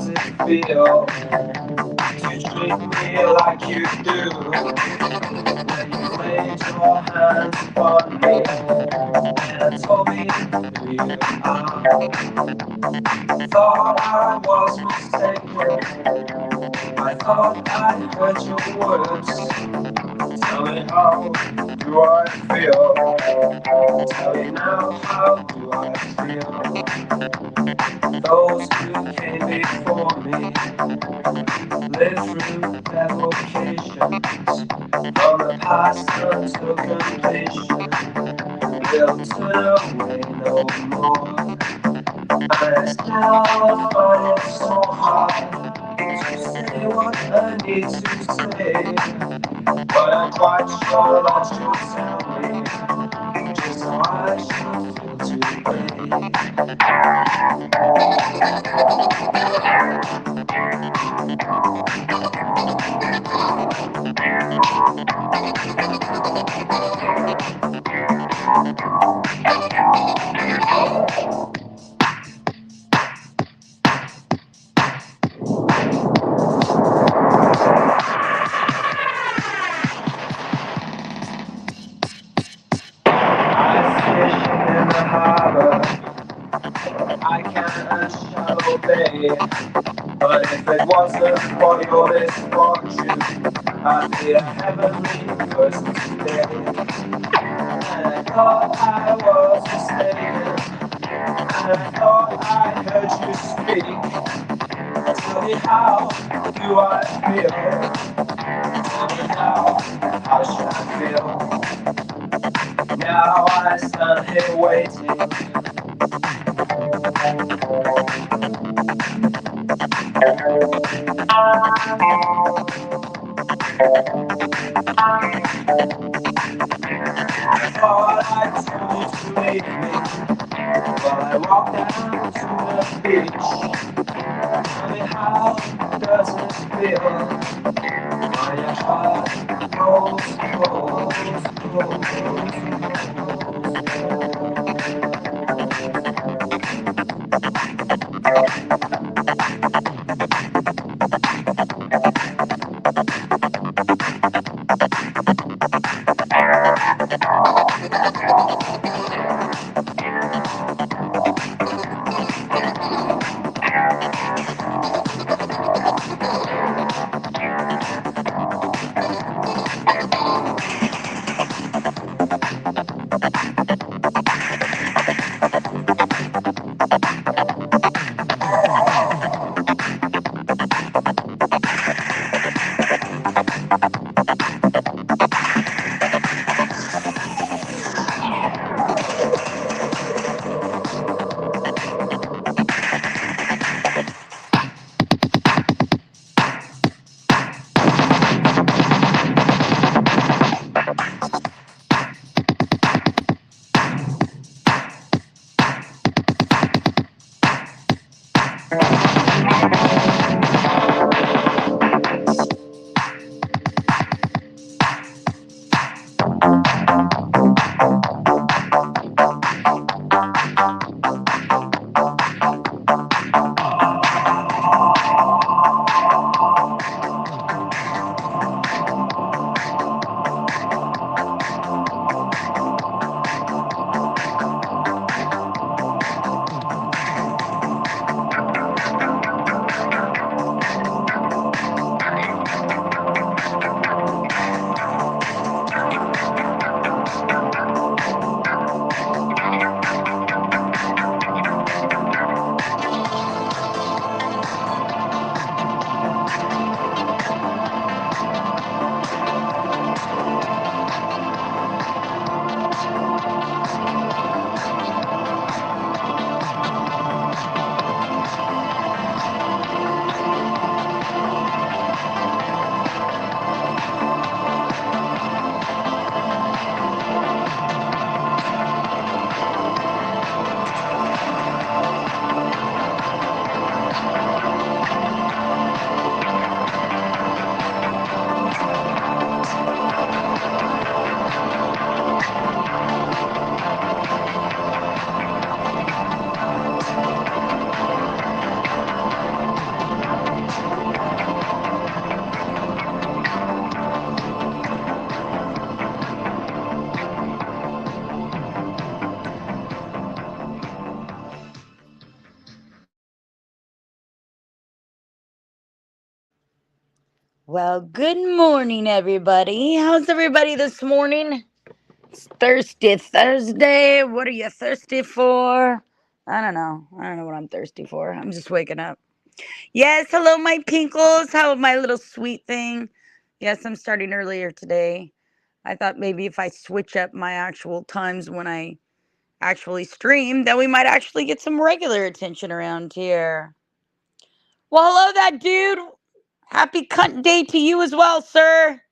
does it feel to treat me like you do? When you laid your hands upon me and told me who you are, thought I was mistaken. I thought I heard your words. Tell me how do I feel? Tell me now how do I feel? Those who came before me lived through evocations from the past until completion. They'll turn away no more. I still find it so hard to say what I need to say, but I'm quite sure that you'll tell me just how I should feel today. I fish in the harbor, I can a shallow bay. But if it wasn't for your misfortune, I'd be a heavenly person today. And I thought I was mistaken, and I thought I heard you speak. Tell me how do I feel? Tell me now, how should I feel? Now I stand here waiting. I thought I told you to leave me while I walk down to the beach. Tell me how does it feel when your heart Well, good morning, everybody. How's everybody this morning? It's Thirsty Thursday. What are you thirsty for? I don't know. I don't know what I'm thirsty for. I'm just waking up. Yes, hello, my pinkles. How my little sweet thing? Yes, I'm starting earlier today. I thought maybe if I switch up my actual times when I actually stream, then we might actually get some regular attention around here. Well, hello, that dude. Happy cunt day to you as well, sir.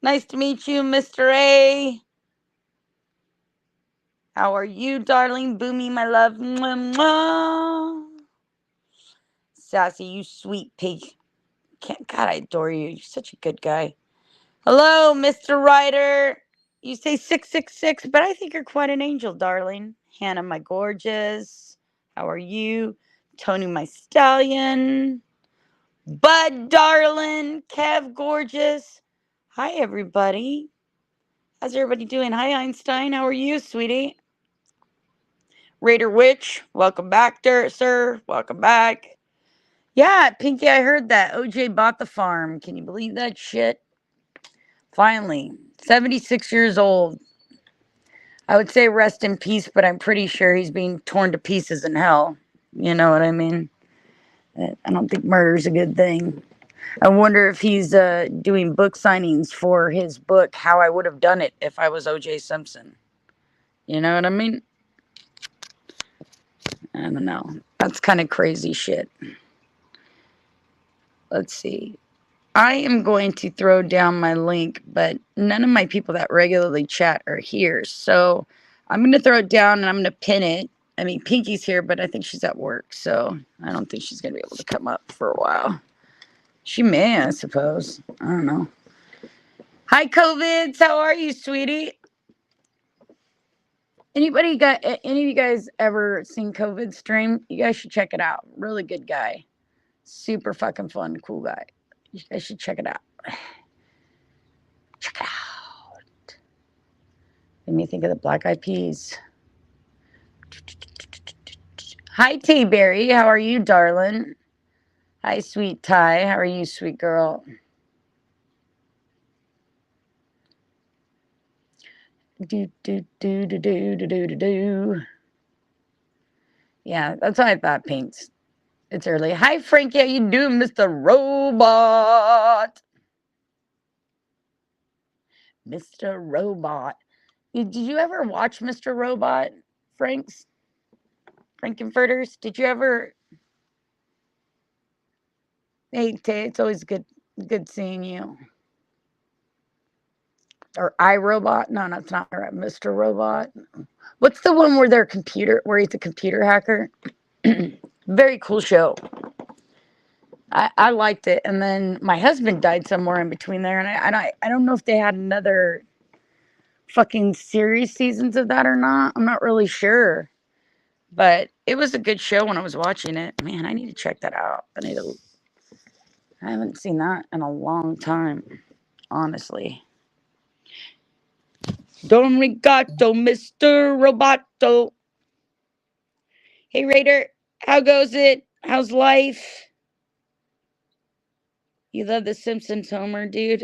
Nice to meet you, Mr. A. How are you, darling? Boomy, my love. Mwah, mwah. Sassy, you sweet pig. God, I adore you. You're such a good guy. Hello, Mr. Ryder. You say 666, but I think you're quite an angel, darling. Hannah, my gorgeous. How are you? Tony, my stallion. Bud, darling. Kev, gorgeous. Hi, everybody. How's everybody doing? Hi, Einstein. How are you, sweetie? Raider Witch, welcome back, sir. Welcome back. Yeah, Pinky, I heard that. OJ bought the farm. Can you believe that shit? Finally. 76 years old. I would say rest in peace, but I'm pretty sure he's being torn to pieces in hell. You know what I mean? I don't think murder's a good thing. I wonder if he's doing book signings for his book, How I Would Have Done It If I Was OJ Simpson. You know what I mean? I don't know. That's kind of crazy shit. Let's see. I am going to throw down my link, but none of my people that regularly chat are here. So I'm going to throw it down and I'm going to pin it. I mean, Pinky's here, but I think she's at work. So I don't think she's going to be able to come up for a while. She may, I suppose. I don't know. Hi, COVIDs. How are you, sweetie? Any of you guys ever seen COVID stream? You guys should check it out. Really good guy. Super fucking fun, cool guy. You guys should check it out. Check it out. Made me think of the Black Eyed Peas. Hi, T Berry. How are you, darling? Hi, sweet Ty. How are you, sweet girl? Do do do do do do do do do. Yeah, that's what I thought, Pinks. It's early. Hi, Frankie. How you doing, Mr. Robot? Mr. Robot. Did you ever watch Mr. Robot, Franks? Frankenfurters? Did you ever? Hey, Tay, it's always good seeing you. Or iRobot? No, that's not right. Mr. Robot. What's the one where he's a computer hacker? Very cool show. I liked it, and then my husband died somewhere in between there, and I don't know if they had another fucking series seasons of that or not. I'm not really sure, but it was a good show when I was watching it. Man, I need to check that out. I haven't seen that in a long time, honestly. Don Rigato, Mr. Roboto. Hey, Raider, how goes it? How's life? You love the Simpsons, Homer, dude.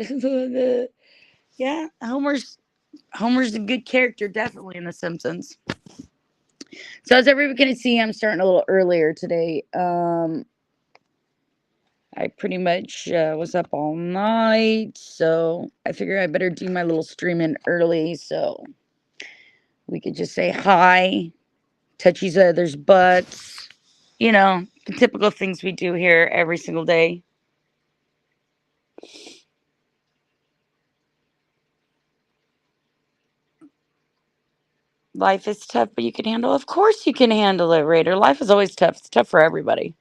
Yeah, Homer's a good character, definitely in the Simpsons. So as everybody can see, I'm starting a little earlier today. I pretty much was up all night, so I figure I better do my little stream in early so we could just say hi, touch each other's butts, the typical things we do here every single day. Life is tough, but you can handle it. Of course you can handle it, Raider. Life is always tough. It's tough for everybody.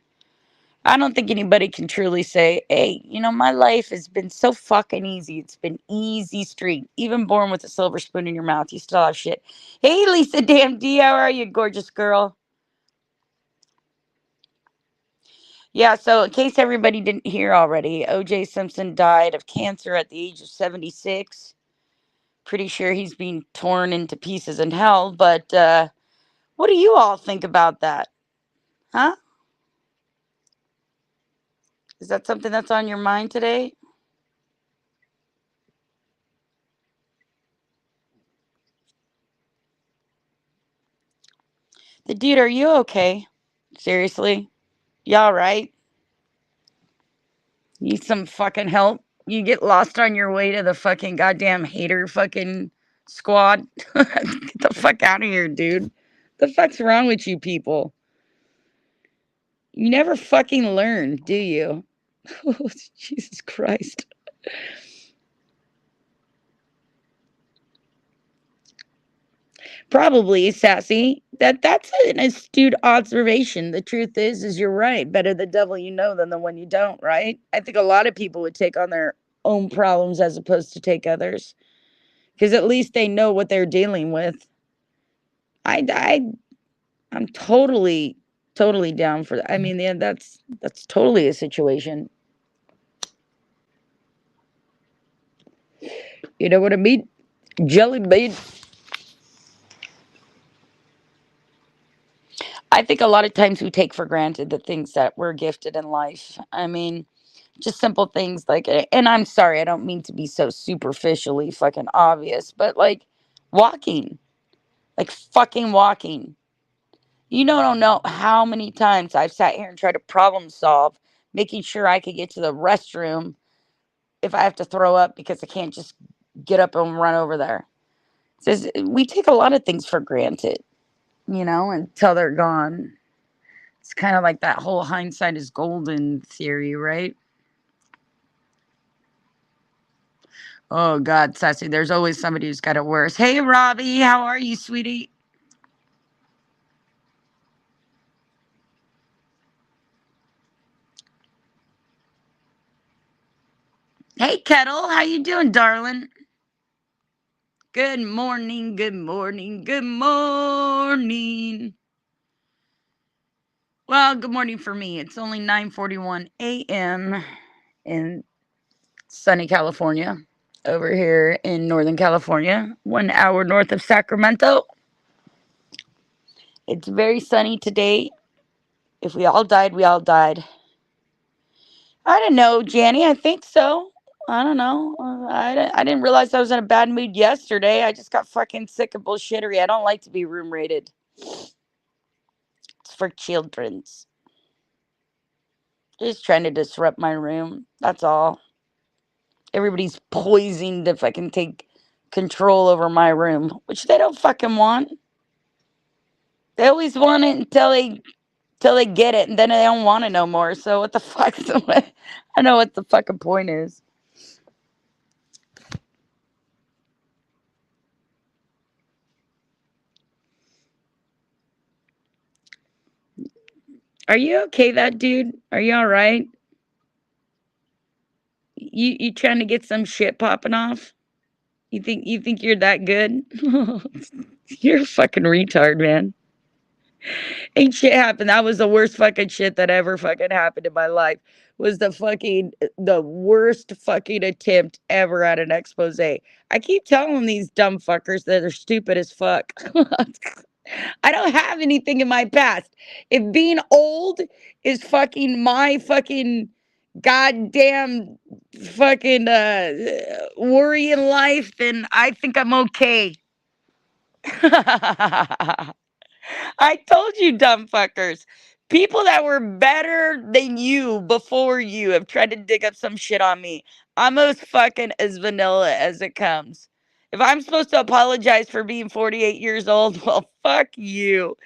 I don't think anybody can truly say, hey, my life has been so fucking easy. It's been easy street. Even born with a silver spoon in your mouth, you still have shit. Hey, Lisa Damn D, how are you, gorgeous girl? Yeah, so in case everybody didn't hear already, OJ Simpson died of cancer at the age of 76. Pretty sure he's being torn into pieces in hell, but what do you all think about that? Huh? Is that something that's on your mind today? Dude, are you okay? Seriously? Y'all right? Need some fucking help? You get lost on your way to the fucking goddamn hater fucking squad? Get the fuck out of here, dude. The fuck's wrong with you people? You never fucking learn, do you? Oh, Jesus Christ. Probably, Sassy. That's an astute observation. The truth is you're right. Better the devil you know than the one you don't, right? I think a lot of people would take on their own problems as opposed to take others. Because at least they know what they're dealing with. I I'm totally down for that. I mean, yeah, that's totally a situation. You know what I mean? Jelly bean. I think a lot of times we take for granted the things that we're gifted in life. I mean, just simple things like, and I'm sorry, I don't mean to be so superficially fucking obvious, but like walking, like fucking walking. You don't know how many times I've sat here and tried to problem solve, making sure I could get to the restroom if I have to throw up because I can't just get up and run over there. Says we take a lot of things for granted, until they're gone. It's kind of like that whole hindsight is golden theory, right? Oh God, Sassy, there's always somebody who's got it worse. Hey Robbie, how are you, sweetie? Hey Kettle, how you doing, darling? Good morning, good morning, good morning. Well, good morning for me. It's only 9:41 a.m. in sunny California, over here in Northern California, 1 hour north of Sacramento. It's very sunny today. If we all died, we all died. I don't know, Janny. I think so. I don't know. I didn't realize I was in a bad mood yesterday. I just got fucking sick of bullshittery. I don't like to be room rated. It's for children's. Just trying to disrupt my room. That's all. Everybody's poising to fucking take control over my room, which they don't fucking want. They always want it until they get it, and then they don't want it no more. So what the fuck? I know what the fucking point is. Are you okay, that dude? Are you all right? You trying to get some shit popping off? You think you're that good? You're a fucking retard, man. Ain't shit happened. That was the worst fucking shit that ever fucking happened in my life. Was the worst fucking attempt ever at an expose. I keep telling these dumb fuckers that they're stupid as fuck. I don't have anything in my past. If being old is fucking my fucking goddamn fucking worry in life, then I think I'm okay. I told you, dumb fuckers. People that were better than you before you have tried to dig up some shit on me. I'm as fucking as vanilla as it comes. If I'm supposed to apologize for being 48 years old, well, fuck you.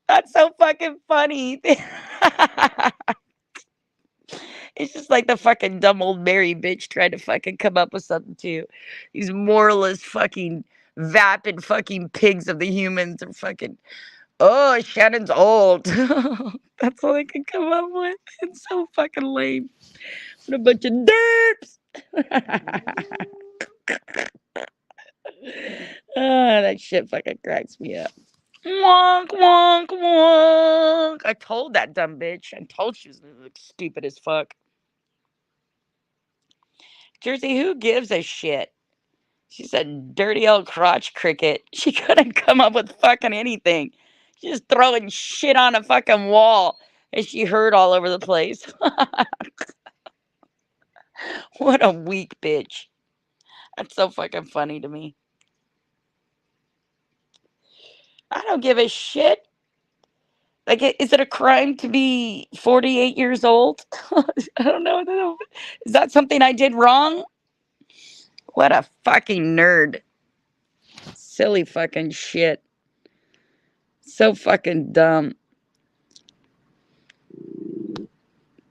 That's so fucking funny. It's just like the fucking dumb old Mary bitch trying to fucking come up with something too. These moralist fucking vapid fucking pigs of the humans are fucking. Oh, Shannon's old. That's all I can come up with. It's so fucking lame. What a bunch of derps. That shit fucking cracks me up. Wonk, wonk, wonk. I told that dumb bitch. I told she was stupid as fuck. Jersey, who gives a shit? She's a dirty old crotch cricket. She couldn't come up with fucking anything. She's just throwing shit on a fucking wall and she heard all over the place. What a weak bitch. That's so fucking funny to me. I don't give a shit. Like, is it a crime to be 48 years old? I don't know. Is that something I did wrong? What a fucking nerd. Silly fucking shit. So fucking dumb.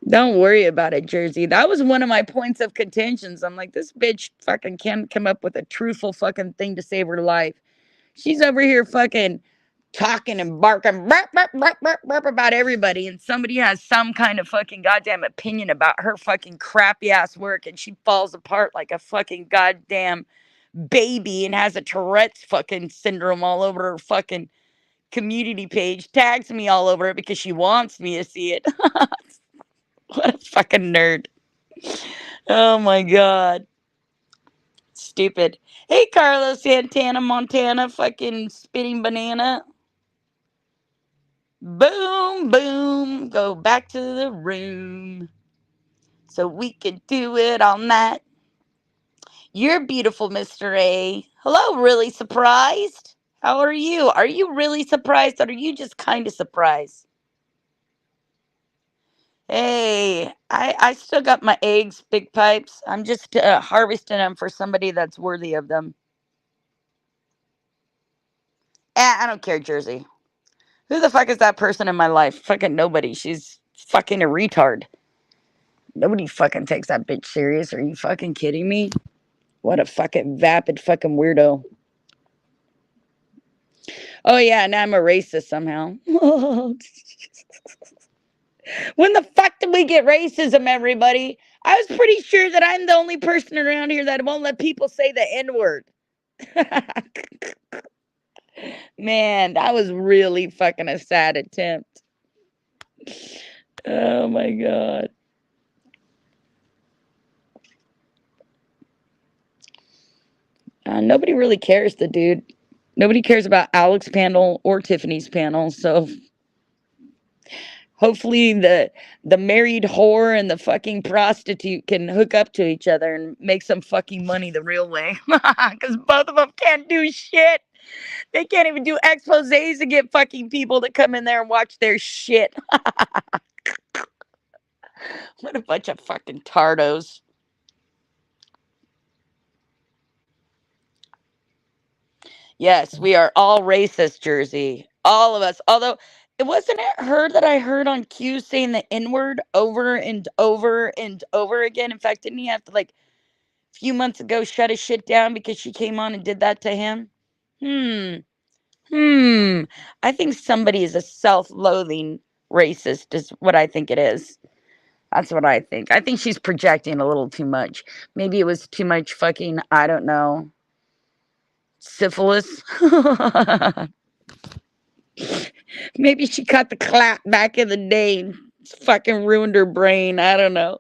Don't worry about it, Jersey. That was one of my points of contentions. I'm like, this bitch fucking can't come up with a truthful fucking thing to save her life. She's over here fucking talking and barking burp, burp, burp, burp, burp about everybody, and somebody has some kind of fucking goddamn opinion about her fucking crappy ass work, and she falls apart like a fucking goddamn baby and has a Tourette's fucking syndrome all over her fucking community page, tags me all over it because she wants me to see it. What a fucking nerd. Oh my god. Stupid. Hey, Carlos Santana, Montana, fucking spitting banana. Boom, boom. Go back to the room so we can do it all night. You're beautiful, Mr. A. Hello, really surprised? How are you? Are you really surprised or are you just kind of surprised? Hey, I still got my eggs, big pipes. I'm just harvesting them for somebody that's worthy of them. I don't care, Jersey. Who the fuck is that person in my life? Fucking nobody. She's fucking a retard. Nobody fucking takes that bitch serious. Are you fucking kidding me? What a fucking vapid fucking weirdo. Oh yeah, now I'm a racist somehow. When the fuck did we get racism, everybody? I was pretty sure that I'm the only person around here that won't let people say the N-word. Man, that was really fucking a sad attempt. Oh my god. Nobody really cares, the dude. Nobody cares about Alex's panel or Tiffany's panel, so hopefully the married whore and the fucking prostitute can hook up to each other and make some fucking money the real way. Because both of them can't do shit. They can't even do exposés to get fucking people to come in there and watch their shit. What a bunch of fucking tardos. Yes, we are all racist, Jersey. All of us. Although, it wasn't it her that I heard on Q saying the N word over and over and over again. In fact, didn't he have to, like, a few months ago, shut his shit down because she came on and did that to him? Hmm. Hmm. I think somebody is a self loathing racist, is what I think it is. That's what I think. I think she's projecting a little too much. Maybe it was too much fucking, I don't know, syphilis. Maybe she caught the clap back in the day and fucking ruined her brain. I don't know.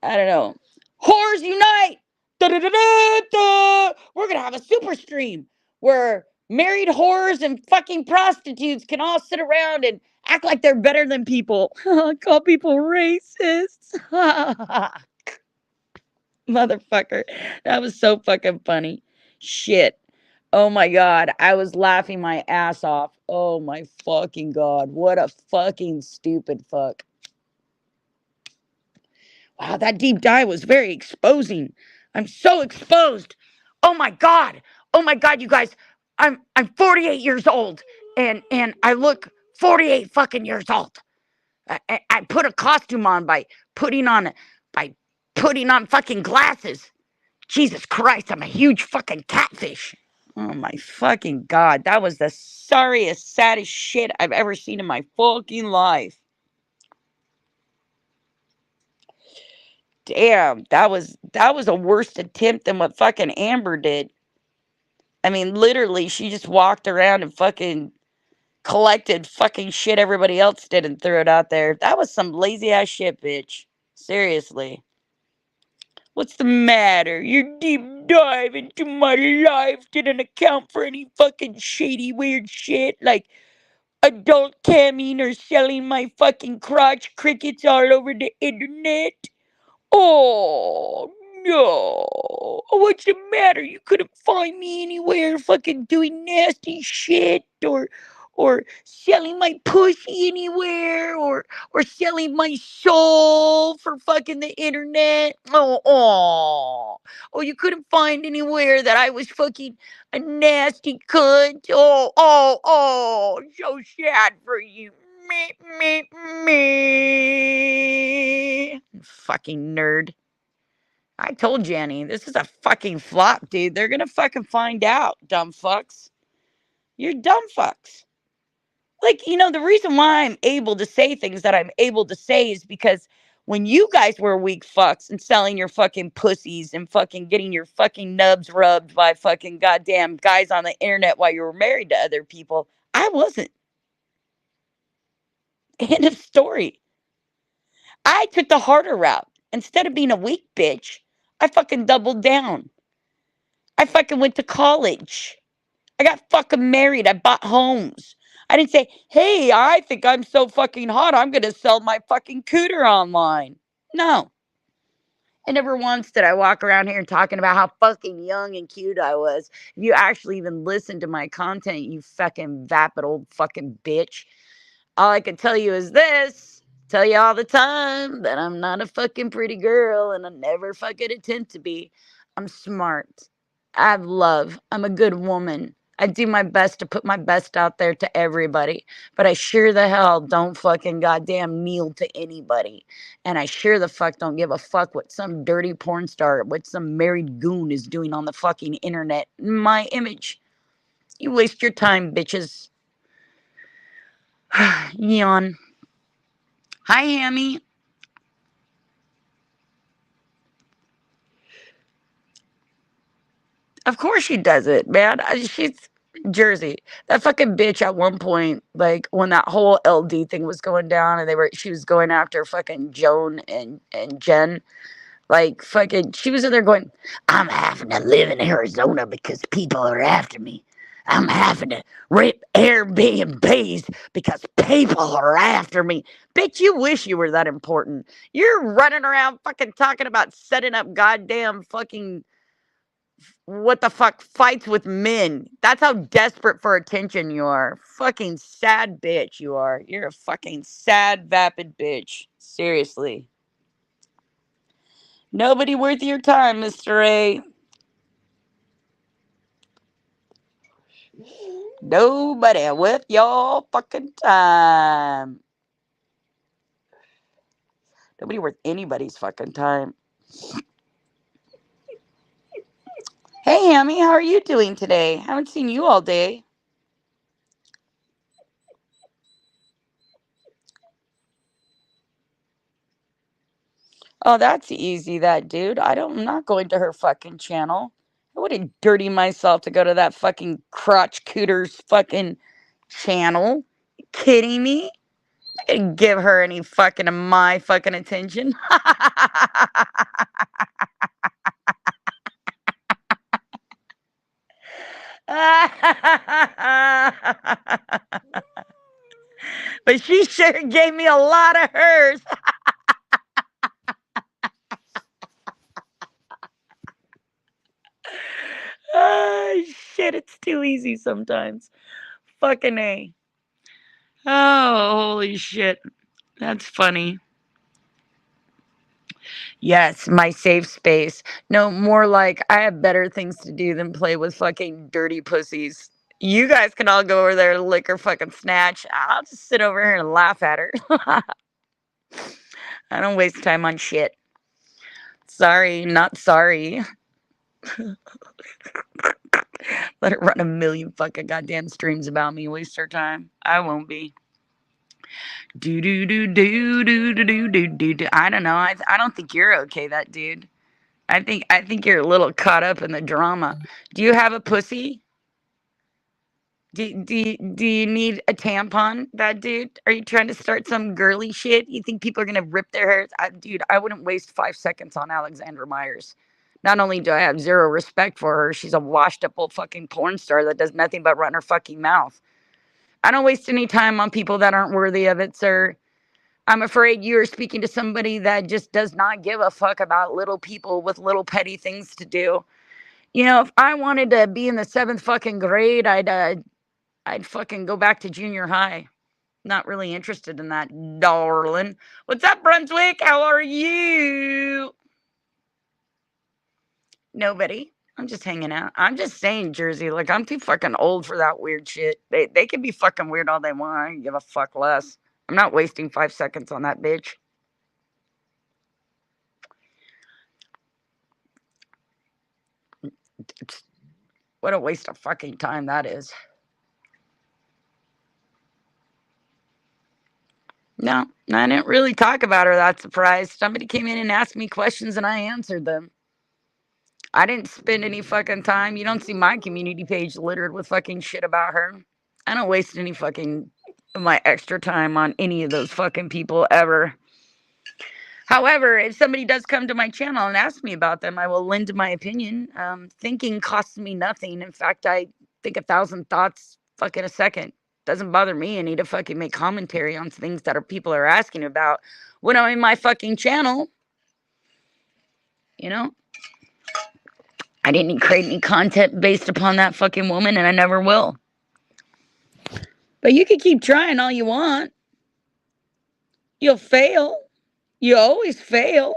I don't know. Whores unite! Da, da, da, da, da. We're gonna have a super stream where married whores and fucking prostitutes can all sit around and act like they're better than people. Call people racists. Motherfucker. That was so fucking funny. Shit. Oh my god. I was laughing my ass off. Oh my fucking god. What a fucking stupid fuck. Wow, that deep dive was very exposing. I'm so exposed. Oh my god. Oh my god, you guys. I'm 48 years old and I look 48 fucking years old. I put a costume on by putting on fucking glasses. Jesus Christ, I'm a huge fucking catfish. Oh my fucking god, that was the sorriest, saddest shit I've ever seen in my fucking life. Damn, that was a worse attempt than what fucking Amber did. I mean, literally, she just walked around and fucking collected fucking shit everybody else did and threw it out there. That was some lazy ass shit, bitch. Seriously. What's the matter? Your deep dive into my life didn't account for any fucking shady weird shit like adult camming or selling my fucking crotch crickets all over the internet. Oh no. What's the matter? You couldn't find me anywhere fucking doing nasty shit or selling my pussy anywhere, or selling my soul for fucking the internet. Oh, you couldn't find anywhere that I was fucking a nasty cunt. So sad for you. Me. Fucking nerd. I told Jenny, this is a fucking flop, dude. They're gonna fucking find out, dumb fucks. You're dumb fucks. Like, the reason why I'm able to say things that I'm able to say is because when you guys were weak fucks and selling your fucking pussies and fucking getting your fucking nubs rubbed by fucking goddamn guys on the internet while you were married to other people, I wasn't. End of story. I took the harder route. Instead of being a weak bitch, I fucking doubled down. I fucking went to college. I got fucking married. I bought homes. I didn't say, hey, I think I'm so fucking hot. I'm going to sell my fucking cooter online. No. And never once did I walk around here talking about how fucking young and cute I was. If you actually even listen to my content, you fucking vapid old fucking bitch. All I can tell you is this. Tell you all the time that I'm not a fucking pretty girl and I never fucking attempt to be. I'm smart. I have love. I'm a good woman. I do my best to put my best out there to everybody, but I sure the hell don't fucking goddamn kneel to anybody. And I sure the fuck don't give a fuck what some dirty porn star, what some married goon is doing on the fucking internet. My image. You waste your time, bitches. Yawn. Hi, Hammy. Of course she does it, man. She's Jersey. That fucking bitch at one point, like when that whole LD thing was going down and she was going after fucking Joan and Jen. Like fucking she was in there going, I'm having to live in Arizona because people are after me. I'm having to rip Airbnbs because people are after me. Bitch, you wish you were that important. You're running around fucking talking about setting up goddamn fucking what the fuck fights with men. That's how desperate for attention you are. Fucking sad bitch you are. You're a fucking sad vapid bitch. Seriously. Nobody worth your time, Mr. A. Nobody worth your fucking time. Nobody worth anybody's fucking time. Hey, Hammy, how are you doing today? Haven't seen you all day. Oh, that's easy, that dude. I'm not going to her fucking channel. I wouldn't dirty myself to go to that fucking crotch cooter's fucking channel. You kidding me? I didn't give her any fucking of my fucking attention. But she sure gave me a lot of hers. Oh, shit, it's too easy sometimes. Fucking A. Oh, holy shit. That's funny. Yes, my safe space. No, more like I have better things to do than play with fucking dirty pussies. You guys can all go over there and lick her fucking snatch. I'll just sit over here and laugh at her. I don't waste time on shit. Sorry, not sorry. Let her run a million fucking goddamn streams about me. Waste her time. I won't be. Do do do do do do do do do do. I don't know. I don't think you're okay, that dude. I think you're a little caught up in the drama. Do you have a pussy? Do you need a tampon, that dude? Are you trying to start some girly shit? You think people are gonna rip their hairs? Dude, I wouldn't waste 5 seconds on Alexandra Myers. Not only do I have zero respect for her, she's a washed up old fucking porn star that does nothing but run her fucking mouth. I don't waste any time on people that aren't worthy of it, sir. I'm afraid you are speaking to somebody that just does not give a fuck about little people with little petty things to do. If I wanted to be in the seventh fucking grade, I'd I'd fucking go back to junior high. Not really interested in that, darling. What's up, Brunswick? How are you? Nobody. I'm just hanging out. I'm just saying, Jersey. Like, I'm too fucking old for that weird shit. They can be fucking weird all they want. I don't give a fuck less. I'm not wasting 5 seconds on that bitch. What a waste of fucking time that is. No, I didn't really talk about her that surprised. Somebody came in and asked me questions and I answered them. I didn't spend any fucking time. You don't see my community page littered with fucking shit about her. I don't waste any fucking of my extra time on any of those fucking people ever. However, if somebody does come to my channel and ask me about them, I will lend my opinion. Thinking costs me nothing. In fact, I think 1,000 thoughts fucking a second. Doesn't bother me any to fucking make commentary on things that people are asking about when I'm in my fucking channel. You know? I didn't create any content based upon that fucking woman, and I never will. But you can keep trying all you want. You'll fail. You always fail.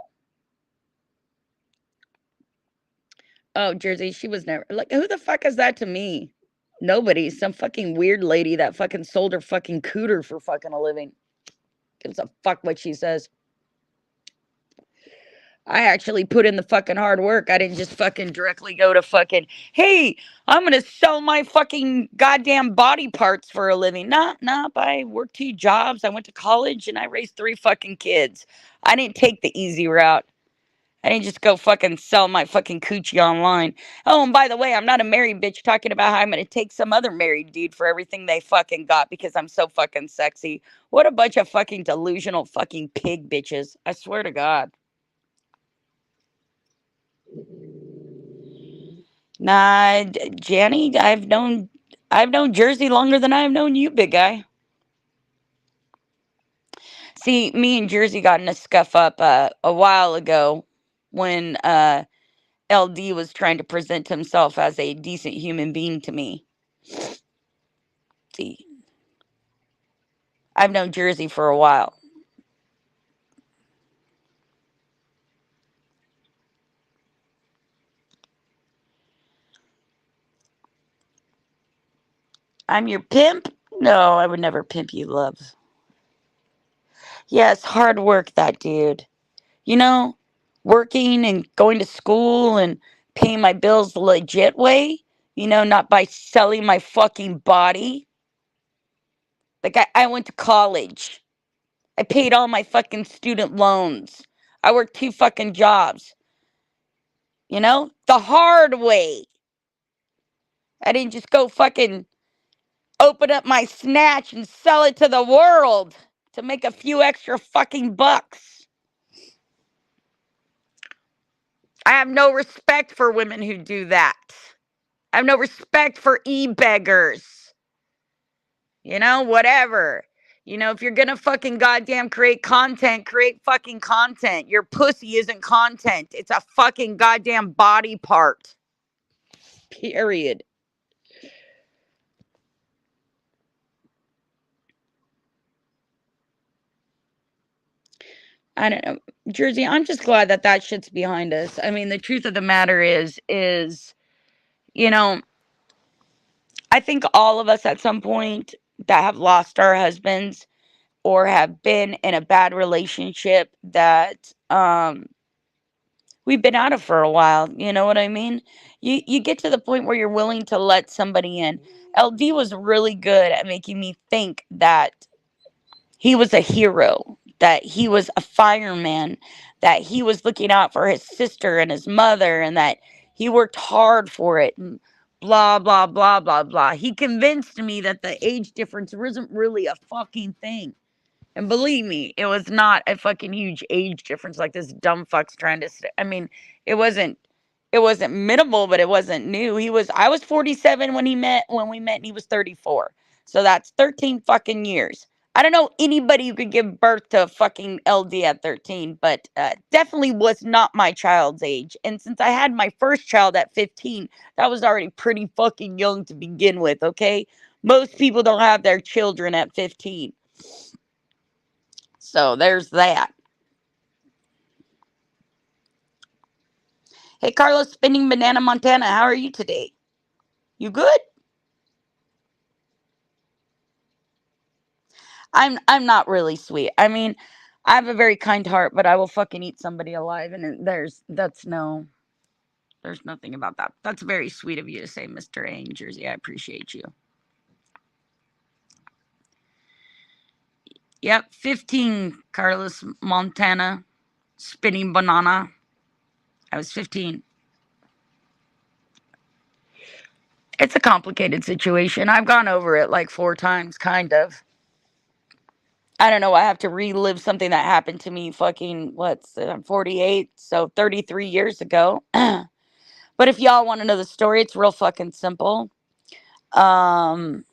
Oh, Jersey, she was never like, who the fuck is that to me? Nobody. Some fucking weird lady that fucking sold her fucking cooter for fucking a living. Gives a fuck what she says. I actually put in the fucking hard work. I didn't just fucking directly go to fucking, hey, I'm gonna sell my fucking goddamn body parts for a living. Nah, I worked 2 jobs. I went to college and I raised 3 fucking kids. I didn't take the easy route. I didn't just go fucking sell my fucking coochie online. Oh, and by the way, I'm not a married bitch talking about how I'm gonna take some other married dude for everything they fucking got because I'm so fucking sexy. What a bunch of fucking delusional fucking pig bitches. I swear to God. Nah, Janny, I've known Jersey longer than I've known you, big guy. See, me and Jersey got in a scuff up a while ago when LD was trying to present himself as a decent human being to me. See, I've known Jersey for a while. I'm your pimp? No, I would never pimp you, love. Yes, hard work, that dude. You know, working and going to school and paying my bills the legit way, not by selling my fucking body. Like, I went to college. I paid all my fucking student loans. I worked 2 fucking jobs. The hard way. I didn't just go fucking open up my snatch and sell it to the world to make a few extra fucking bucks. I have no respect for women who do that. I have no respect for e-beggars. Whatever. If you're gonna fucking goddamn create content, create fucking content. Your pussy isn't content. It's a fucking goddamn body part. Period. I don't know. Jersey, I'm just glad that shit's behind us. I mean, the truth of the matter is, you know, I think all of us at some point that have lost our husbands or have been in a bad relationship that we've been out of for a while, you know what I mean? You get to the point where you're willing to let somebody in. LD was really good at making me think that he was a hero, that he was a fireman, that he was looking out for his sister and his mother, and that he worked hard for it, and blah, blah, blah, blah, blah. He convinced me that the age difference wasn't really a fucking thing. And believe me, it was not a fucking huge age difference like this dumb fuck's trying to say. I mean, it wasn't minimal, but it wasn't new. I was 47 when we met and he was 34. So that's 13 fucking years. I don't know anybody who could give birth to a fucking LD at 13, but definitely was not my child's age. And since I had my first child at 15, that was already pretty fucking young to begin with, okay? Most people don't have their children at 15. So there's that. Hey, Carlos, spinning banana Montana. How are you today? You good? I'm not really sweet. I mean, I have a very kind heart, but I will fucking eat somebody alive, and there's nothing about that. That's very sweet of you to say, Mr. A in Jersey. I appreciate you. Yep, 15, Carlos Montana, spinning banana. I was 15. It's a complicated situation. I've gone over it like 4 times, kind of. I don't know. I have to relive something that happened to me fucking, I'm 48, so 33 years ago. But if y'all want to know the story, it's real fucking simple. Um,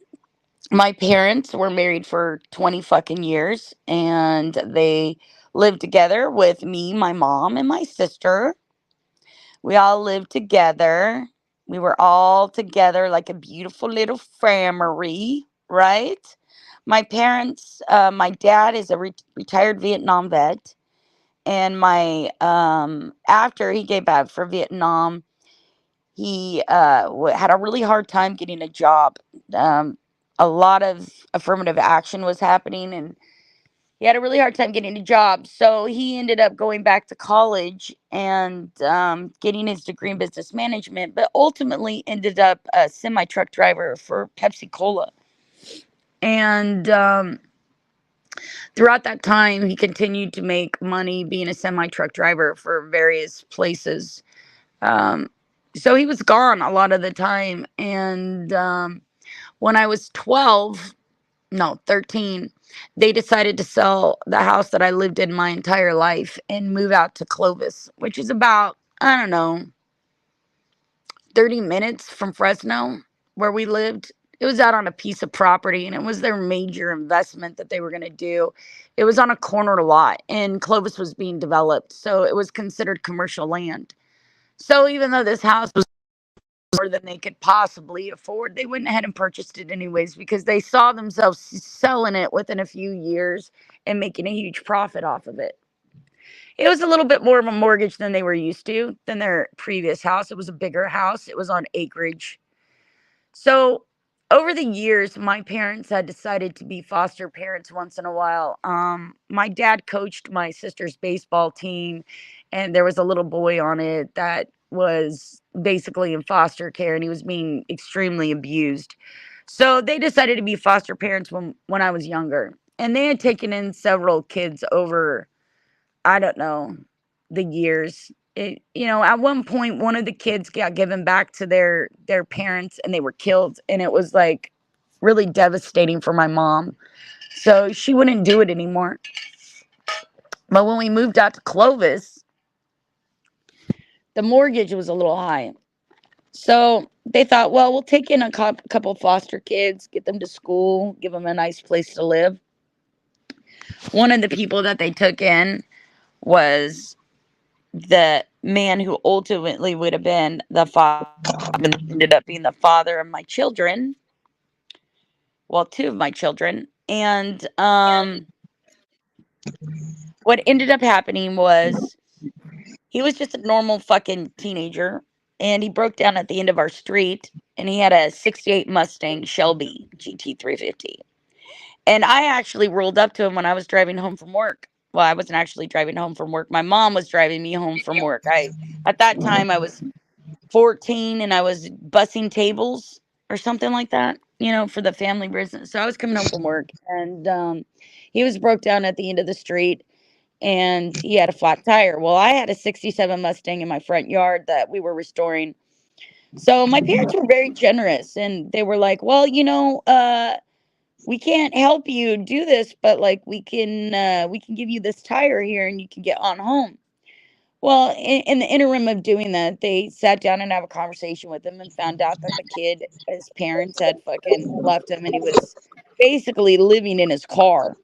my parents were married for 20 fucking years, and they lived together with me, my mom, and my sister. We all lived together. We were all together like a beautiful little family, right? My dad is a retired Vietnam vet, and my after he gave back for Vietnam, he had a really hard time getting a job. Um, a lot of affirmative action was happening, and he had a really hard time getting a job. So he ended up going back to college and getting his degree in business management, but ultimately ended up a semi truck driver for Pepsi Cola. And throughout that time, he continued to make money being a semi truck driver for various places. Um, so he was gone a lot of the time. And when I was 12, no, 13, they decided to sell the house that I lived in my entire life and move out to Clovis, which is about, I don't know, 30 minutes from Fresno, where we lived. It was out on a piece of property, and it was their major investment that they were going to do. It was on a corner lot, and Clovis was being developed, so it was considered commercial land. So even though this house was more than they could possibly afford, they went ahead and purchased it anyways because they saw themselves selling it within a few years and making a huge profit off of it. It was a little bit more of a mortgage than they were used to than their previous house. It was a bigger house. It was on acreage. So over the years, my parents had decided to be foster parents once in a while. My dad coached my sister's baseball team, and there was a little boy on it that was basically in foster care, and he was being extremely abused. So they decided to be foster parents when I was younger, and they had taken in several kids over, I don't know, the years. At one point, one of the kids got given back to their parents, and they were killed, and it was like really devastating for my mom. So she wouldn't do it anymore. But when we moved out to Clovis, the mortgage was a little high. So they thought, well, we'll take in a couple foster kids, get them to school, give them a nice place to live. One of the people that they took in was the man who ultimately would have been the father, ended up being the father of my children. Well, two of my children. And what ended up happening was he was just a normal fucking teenager, and he broke down at the end of our street, and he had a 68 Mustang Shelby GT 350. And I actually rolled up to him when I was driving home from work. Well, I wasn't actually driving home from work. My mom was driving me home from work. At that time I was 14, and I was bussing tables or something like that, for the family business. So I was coming home from work, and he was broke down at the end of the street, and he had a flat tire. Well, I had a 67 Mustang in my front yard that we were restoring. So my parents were very generous, and they were like, well, we can't help you do this, but like we can give you this tire here and you can get on home. Well, in the interim of doing that, they sat down and have a conversation with him and found out that the kid, his parents had fucking left him, and he was basically living in his car.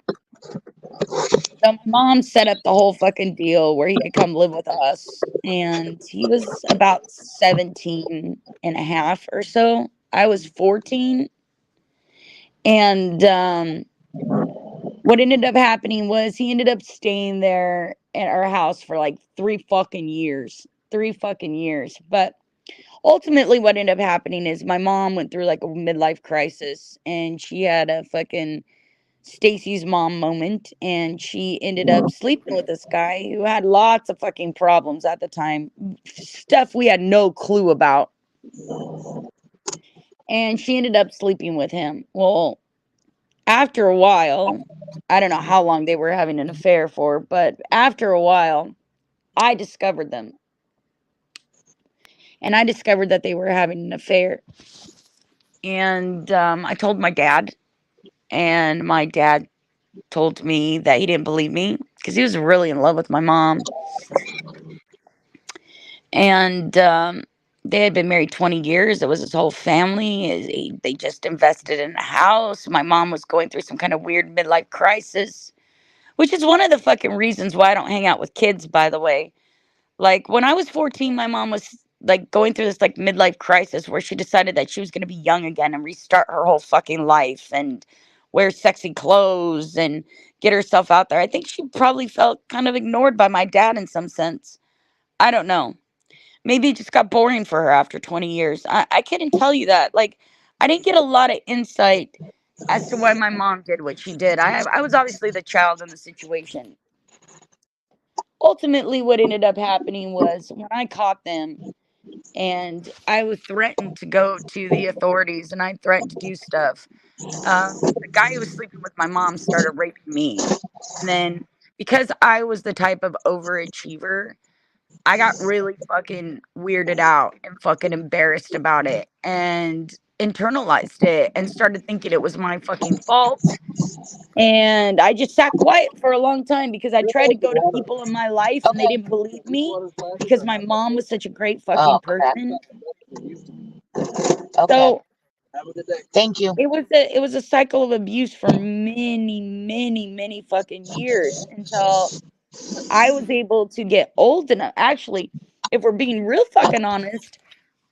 So my mom set up the whole fucking deal where he could come live with us. And he was about 17 and a half or so. I was 14. And what ended up happening was he ended up staying there at our house for like 3 fucking years. 3 fucking years. But ultimately, what ended up happening is my mom went through like a midlife crisis and she had a fucking Stacy's mom moment, and she ended up sleeping with this guy who had lots of fucking problems at the time, stuff we had no clue about. And she ended up sleeping with him. Well, after a while, I don't know how long they were having an affair for, but after a while, I discovered them. And I discovered that they were having an affair. And I told my dad, and my dad told me that he didn't believe me because he was really in love with my mom. And they had been married 20 years. It was his whole family. They just invested in a house. My mom was going through some kind of weird midlife crisis, which is one of the fucking reasons why I don't hang out with kids, by the way. Like when I was 14, my mom was like going through this like midlife crisis where she decided that she was going to be young again and restart her whole fucking life and wear sexy clothes and get herself out there. I think she probably felt kind of ignored by my dad in some sense. I don't know. Maybe it just got boring for her after 20 years. I couldn't tell you that. Like, I didn't get a lot of insight as to why my mom did what she did. I was obviously the child in the situation. Ultimately, what ended up happening was when I caught them and I was threatened to go to the authorities and I threatened to do stuff. The guy who was sleeping with my mom started raping me. And then because I was the type of overachiever, I got really fucking weirded out and fucking embarrassed about it and internalized it and started thinking it was my fucking fault. And I just sat quiet for a long time because I tried to go to people in my life and they Okay. didn't believe me because my mom was such a great Oh, fucking okay. person. Okay. So Thank you. it was a cycle of abuse for many, many, many fucking years until I was able to get old enough. Actually, if we're being real fucking honest,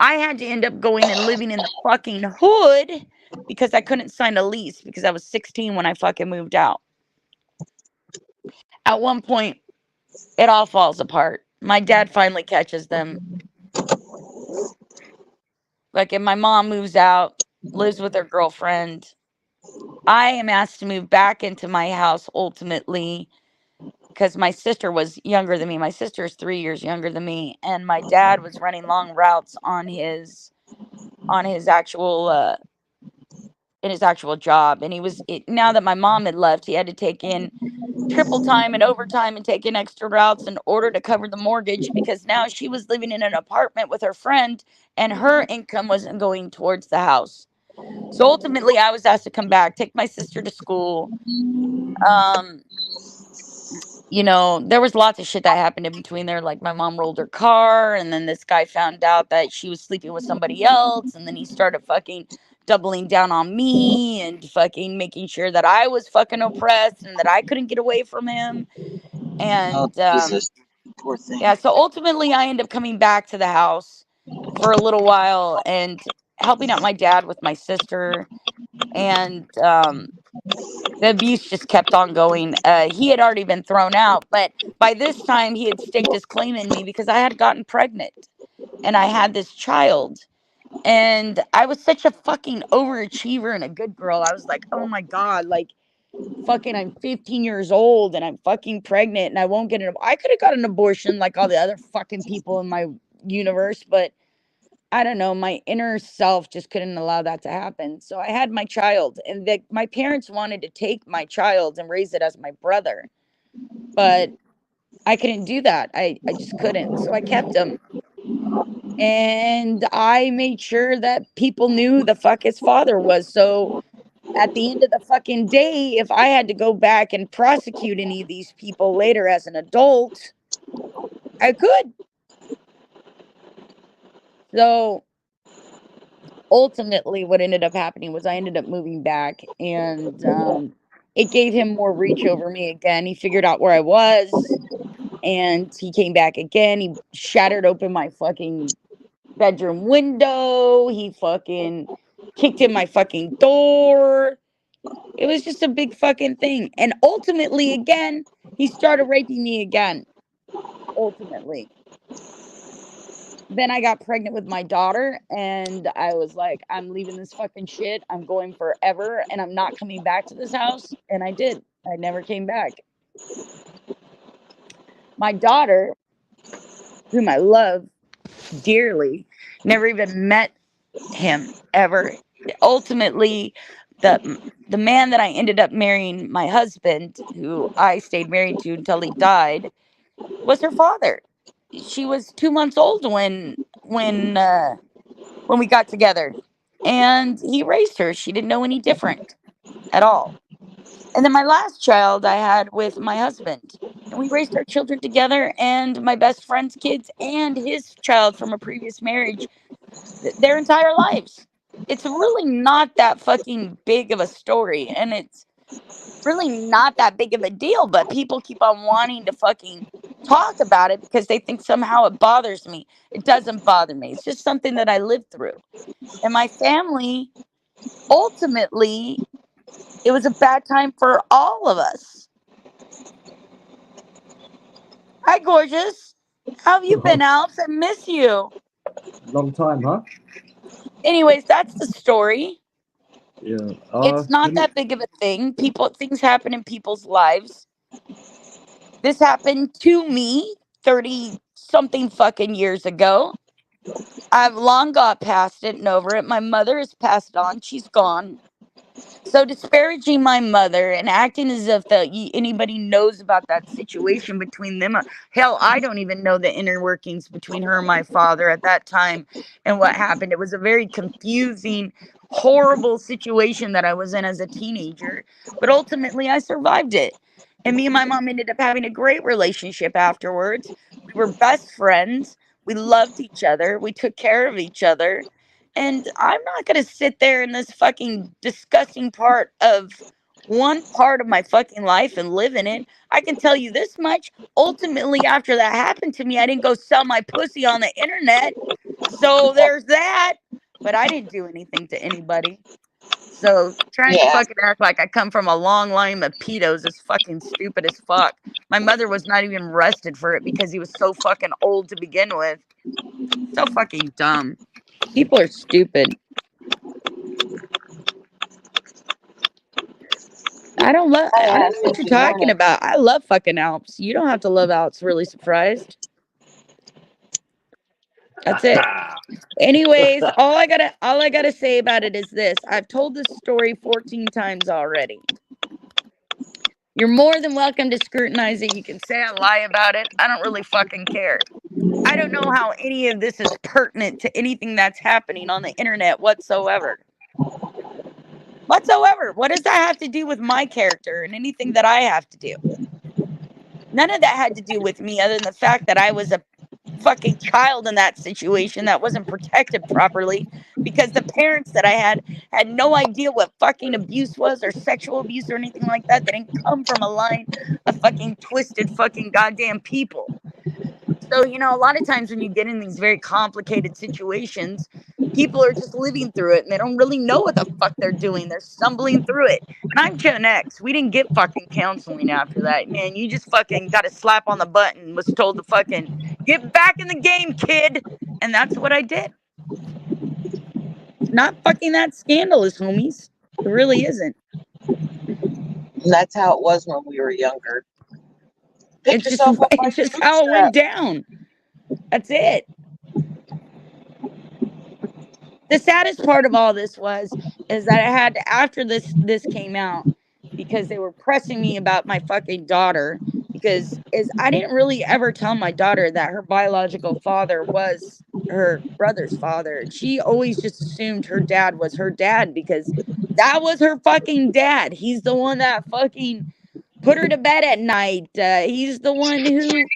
I had to end up going and living in the fucking hood because I couldn't sign a lease because I was 16 when I fucking moved out. At one point, it all falls apart. My dad finally catches them. Like, and my mom moves out, lives with her girlfriend. I am asked to move back into my house ultimately because my sister was younger than me. My sister is 3 years younger than me, and my dad was running long routes on his actual in his actual job, and now that my mom had left, he had to take in triple time and overtime and take in extra routes in order to cover the mortgage because now she was living in an apartment with her friend and her income wasn't going towards the house. So ultimately I was asked to come back, take my sister to school. um there was lots of shit that happened in between there. Like my mom rolled her car, and then this guy found out that she was sleeping with somebody else, and then he started fucking doubling down on me and fucking making sure that I was fucking oppressed and that I couldn't get away from him. Oh, And Jesus. Poor thing. yeah, so ultimately I ended up coming back to the house for a little while and helping out my dad with my sister. And the abuse just kept on going. He had already been thrown out, but by this time he had staked his claim in me because I had gotten pregnant and I had this child. And I was such a fucking overachiever and a good girl. I was like, oh my God, like fucking, I'm 15 years old and I'm fucking pregnant and I won't get an. I could have got an abortion like all the other fucking people in my universe, but I don't know, my inner self just couldn't allow that to happen. So I had my child, and my parents wanted to take my child and raise it as my brother, but I couldn't do that. I just couldn't. So I kept him. And I made sure that people knew who the fuck his father was. So at the end of the fucking day, if I had to go back and prosecute any of these people later as an adult, I could. So ultimately what ended up happening was I ended up moving back, and it gave him more reach over me again. He figured out where I was and he came back again. He shattered open my fucking bedroom window. He fucking kicked in my fucking door. It was just a big fucking thing. And ultimately, again, he started raping me again. Ultimately. Then I got pregnant with my daughter, and I was like, I'm leaving this fucking shit. I'm going forever, and I'm not coming back to this house. And I did. I never came back. My daughter, whom I love dearly, never even met him ever. Ultimately, the man that I ended up marrying, my husband, who I stayed married to until he died, was her father. She was 2 months old when we got together, and he raised her. She didn't know any different at all. And then my last child I had with my husband, and we raised our children together, and my best friend's kids and his child from a previous marriage, their entire lives. It's really not that fucking big of a story, and it's really not that big of a deal, but people keep on wanting to fucking talk about it because they think somehow it bothers me. It doesn't bother me. It's just something that I lived through. And my family, ultimately, it was a bad time for all of us. Hi, gorgeous. How have you been, Alps? I miss you. Long time, huh? Anyways, that's the story. Yeah. It's not Let me. that big of a thing. Things happen in people's lives. This happened to me 30 something fucking years ago. I've long got past it and over it. My mother has passed on. She's gone. So disparaging my mother and acting as if anybody knows about that situation between them. Hell, I don't even know the inner workings between her and my father at that time and what happened. It was a very confusing, horrible situation that I was in as a teenager. But ultimately, I survived it. And me and my mom ended up having a great relationship afterwards. We were best friends. We loved each other. We took care of each other. And I'm not going to sit there in this fucking disgusting one part of my fucking life and live in it. I can tell you this much. Ultimately, after that happened to me, I didn't go sell my pussy on the internet. So there's that. But I didn't do anything to anybody. So trying to Yeah. fucking act like I come from a long line of pedos is fucking stupid as fuck. My mother was not even arrested for it because he was so fucking old to begin with. So fucking dumb. People are stupid. Hi, I don't know Ashley. what you're Good talking morning. about. I love fucking Alps. You don't have to love Alps, really surprised. That's it. Anyways, all I gotta say about it is this. I've told this story 14 times already. You're more than welcome to scrutinize it. You can say I lie about it. I don't really fucking care. I don't know how any of this is pertinent to anything that's happening on the internet whatsoever. Whatsoever. What does that have to do with my character and anything that I have to do? None of that had to do with me other than the fact that I was a fucking child in that situation that wasn't protected properly because the parents that I had no idea what fucking abuse was or sexual abuse or anything like that. They didn't come from a line of fucking twisted fucking goddamn people. So, a lot of times when you get in these very complicated situations, people are just living through it and they don't really know what the fuck they're doing. They're stumbling through it. And I'm Gen X. We didn't get fucking counseling after that. Man, you just fucking got a slap on the butt and was told to fucking get back in the game, kid. And that's what I did. It's not fucking that scandalous, homies. It really isn't. And that's how it was when we were younger. Pick It's just yourself up by it's your just how it went bootstraps. down. That's it. The saddest part of all this is that I had to, after this came out, because they were pressing me about my fucking daughter, because is I didn't really ever tell my daughter that her biological father was her brother's father. She always just assumed her dad was her dad because that was her fucking dad. He's the one that fucking put her to bed at night. He's the one who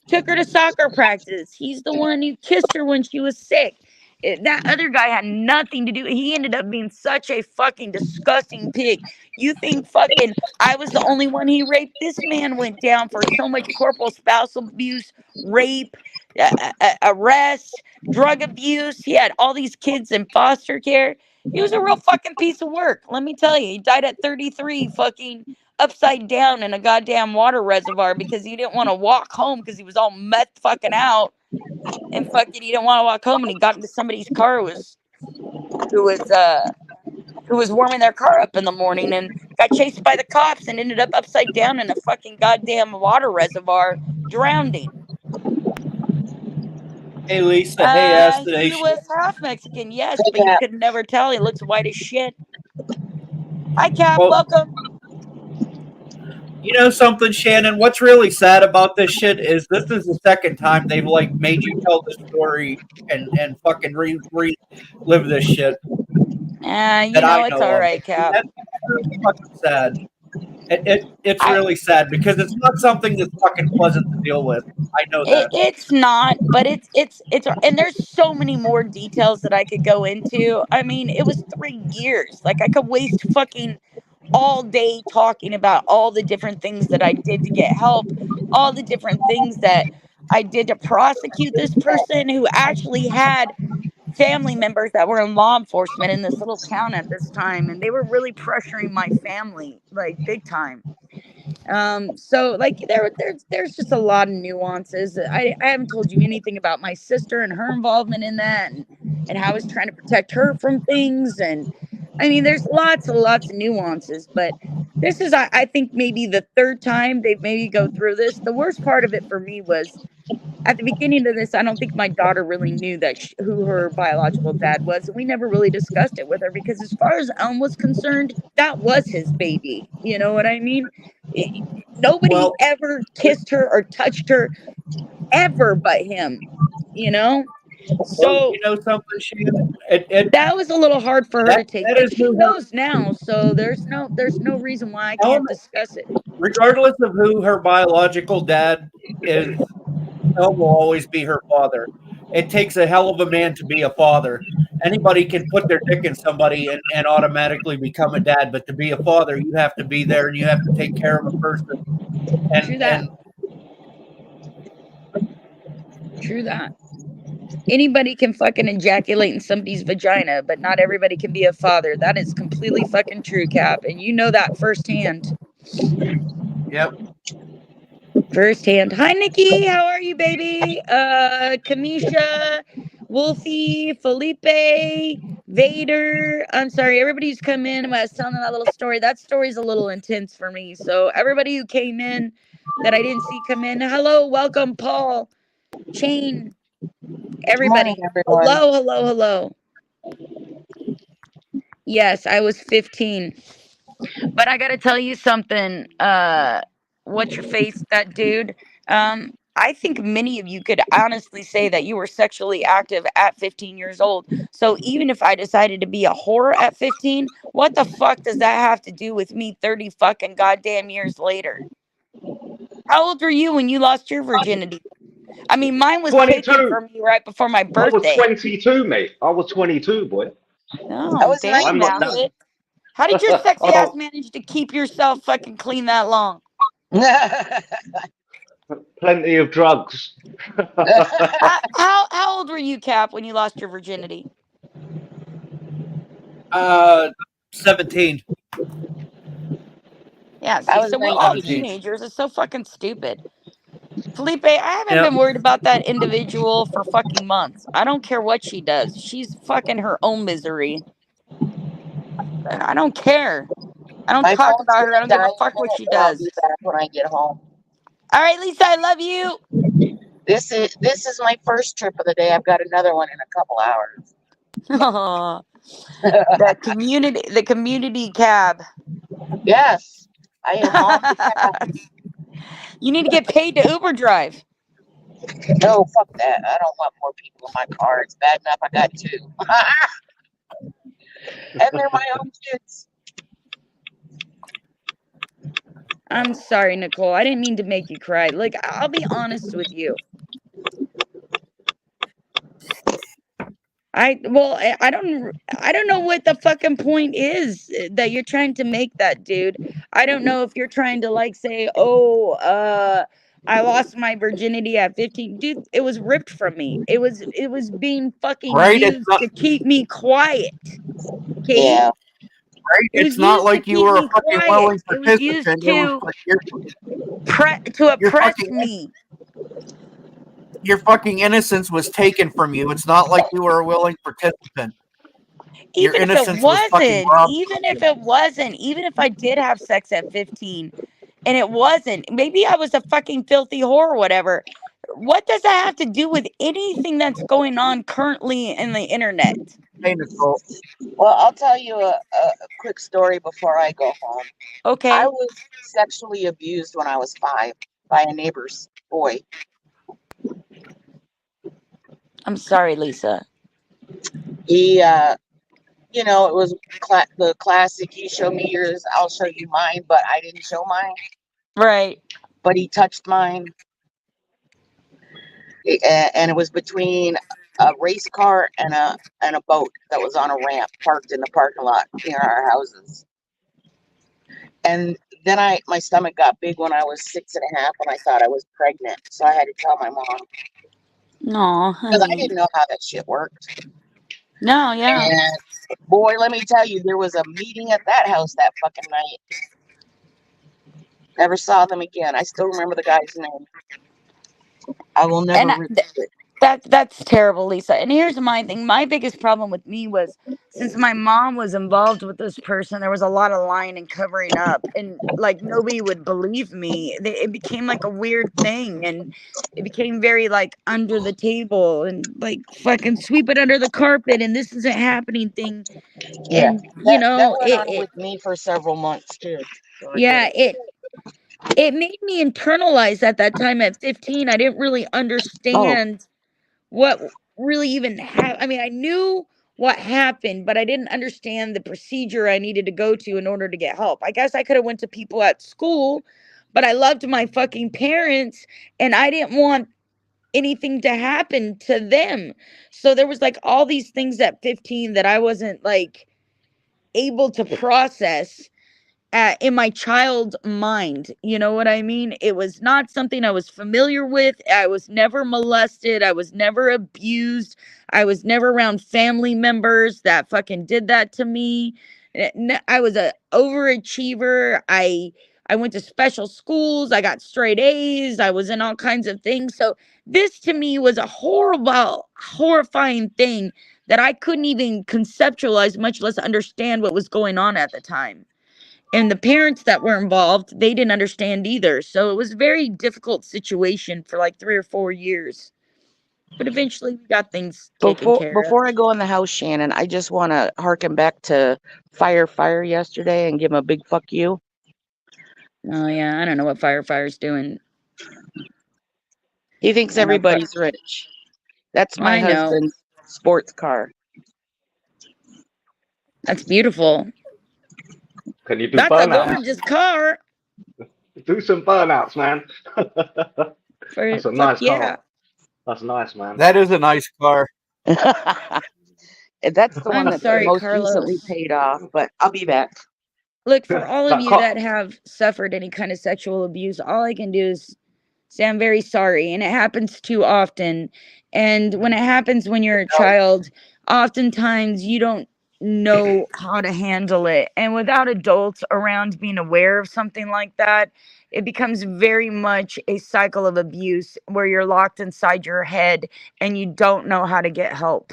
took her to soccer practice. He's the one who kissed her when she was sick. That other guy had nothing to do. He ended up being such a fucking disgusting pig. You think fucking I was the only one he raped? This man went down for so much corporal spousal abuse, rape, arrest, drug abuse. He had all these kids in foster care. He was a real fucking piece of work. Let me tell you, he died at 33, fucking upside down in a goddamn water reservoir because he didn't want to walk home because he was all meth fucking out and fucking he didn't want to walk home and he got into somebody's car who was uh who was warming their car up in the morning and got chased by the cops and ended up upside down in a fucking goddamn water reservoir drowning. Hey Lisa, hey Ask the He Nation. was half Mexican, yes, Hey, but you Cap. could never tell. He looks white as shit. Hi, Cap. Well, Welcome. you know something, Shannon? What's really sad about this shit is this is the second time they've like made you tell the story and fucking relive this shit that I It's know all of. right, And Cap. that's really fucking sad. It's I really sad because it's not something that's fucking pleasant to deal with. I know that. it's not, but it's and there's so many more details that I could go into. I mean, it was 3 years. Like I could waste fucking all day talking about all the different things that I did to get help, all the different things that I did to prosecute this person who actually had family members that were in law enforcement in this little town at this time, and they were really pressuring my family like big time. So like there's just a lot of nuances. I haven't told you anything about my sister and her involvement in that and how I was trying to protect her from things. And I mean there's lots of nuances, but this is I think maybe the third time they've maybe go through this. The worst part of it for me was at the beginning of this, I don't think my daughter really knew who her biological dad was, and we never really discussed it with her because, as far as Elm was concerned, that was his baby. You know what I mean? I- Nobody Well, ever kissed her or touched her ever but him. You know, well, so you know something, Shannon? It that was a little hard for her that to take, that but is she who her knows now. So there's no reason why I Elm, can't discuss it. regardless of who her biological dad is. Elm will always be her father. It takes a hell of a man to be a father. Anybody can put their dick in somebody and automatically become a dad, but to be a father, you have to be there and you have to take care of a person. And True that. True that. Anybody can fucking ejaculate in somebody's vagina, but not everybody can be a father. That is completely fucking true, Cap. And you know that firsthand. yep, Firsthand. Hi, Nikki. How are you, baby? Kamisha, Wolfie, Felipe, Vader. I'm sorry, everybody who's come in. I was telling them that little story. That story's a little intense for me. So, everybody who came in that I didn't see come in, hello, welcome, Paul, Shane, Good morning, everybody. everyone. Hello. Yes, I was 15. But I gotta tell you something, what's your face, that dude? I think many of you could honestly say that you were sexually active at 15 years old. So even if I decided to be a whore at 15, what the fuck does that have to do with me 30 fucking goddamn years later? How old were you when you lost your virginity? I mean, mine was taken 22. from me right before my I was birthday. 22, mate. I was 22, boy. I Oh, was damn, I'm not 19. done. Acid. How did your sexy Hold ass on. manage to keep yourself fucking clean that long? Plenty of drugs. How old were you, Cap, when you lost your virginity? uh, 17. Yeah, I see, was so we're all 19. 17. teenagers. It's so fucking stupid. Felipe, I haven't Yep. been worried about that individual for fucking months. I don't care what she does. She's fucking her own misery. I don't care. I don't My talk phone's about going her. I to don't give die a in a fuck what minute, she but I'll be does. back when I get home. All right, Lisa, I love you. This is my first trip of the day. I've got another one in a couple hours. Aw, the community cab. Yes, I am on the cab. You need to get paid to Uber drive. No, fuck that. I don't want more people in my car. It's bad enough I got two. And they're my own kids. I'm sorry, Nicole. I didn't mean to make you cry. Like, I'll be honest with you. I don't know what the fucking point is that you're trying to make that, dude. I don't know if you're trying to like say, "Oh, I lost my virginity at 15." Dude, it was ripped from me. It was being fucking Right? It's used not to keep me quiet. Okay? Yeah. right? It was It's not used to like you keep were a me fucking quiet. willing It was used participant. It was to like your oppress fucking me. your fucking innocence was taken from you. It's not like you were a willing participant. Your Even if it innocence was fucking wasn't, robbed even from if you. it wasn't, even if I did have sex at 15 and it wasn't, maybe I was a fucking filthy whore or whatever. What does that have to do with anything that's going on currently in the internet? Hey, Nicole. Well, I'll tell you a quick story before I go home. I Okay. was sexually abused when I was 5 by a neighbor's boy. I'm sorry, Lisa. He, it was the classic, you show me yours, I'll show you mine, but I didn't show mine, Right. but he touched mine. And it was between a race car and a boat that was on a ramp parked in the parking lot near our houses. And then my stomach got big when I was 6.5, and I thought I was pregnant, so I had to tell my mom No, because I honey. didn't know how that shit worked. No, yeah. And boy, let me tell you, there was a meeting at that house that fucking night. Never saw them again. I still remember the guy's name. I will And never forget it. that's terrible, Lisa. And here's my thing. My biggest problem with me was since my mom was involved with this person, there was a lot of lying and covering up, and like nobody would believe me. It became like a weird thing, and it became very like under the table and like fucking sweep it under the carpet, and this isn't happening thing. Yeah, And that went on with me for several months too. So I get yeah, it. it made me internalize at that time at 15. I didn't really Oh, understand what really even happened. I mean, I knew what happened, but I didn't understand the procedure I needed to go to in order to get help. I guess I could have went to people at school, but I loved my fucking parents and I didn't want anything to happen to them. So there was like all these things at 15 that I wasn't like able to process in my child mind. You know what I mean? It was not something I was familiar with. I was never molested. I was never abused. I was never around family members that fucking did that to me. I was a overachiever. I went to special schools. I got straight A's. I was in all kinds of things. So this to me was a horrible, horrifying thing that I couldn't even conceptualize, much less understand what was going on at the time. And the parents that were involved, they didn't understand either. So it was a very difficult situation for like 3 or 4 years, but eventually we got things taken care of. before I go in the house, Shannon, I just want to harken back to Fire yesterday and give him a big fuck you. Oh yeah, I don't know what firefire's doing. He thinks I know everybody's rich. That's my I know. husband's sports car. That's beautiful. Can you do That's a burnouts? gorgeous car. Do some burnouts, man. For That's a fuck nice yeah. car. That's nice, man. That is a nice car. That's the one I'm that's sorry, most recently Carlos. paid off, but I'll be back. Look, for all of That you car. that have suffered any kind of sexual abuse, all I can do is say I'm very sorry. And it happens too often. And when it happens when you're a child, oftentimes you don't know how to handle it. And without adults around being aware of something like that, it becomes very much a cycle of abuse where you're locked inside your head and you don't know how to get help.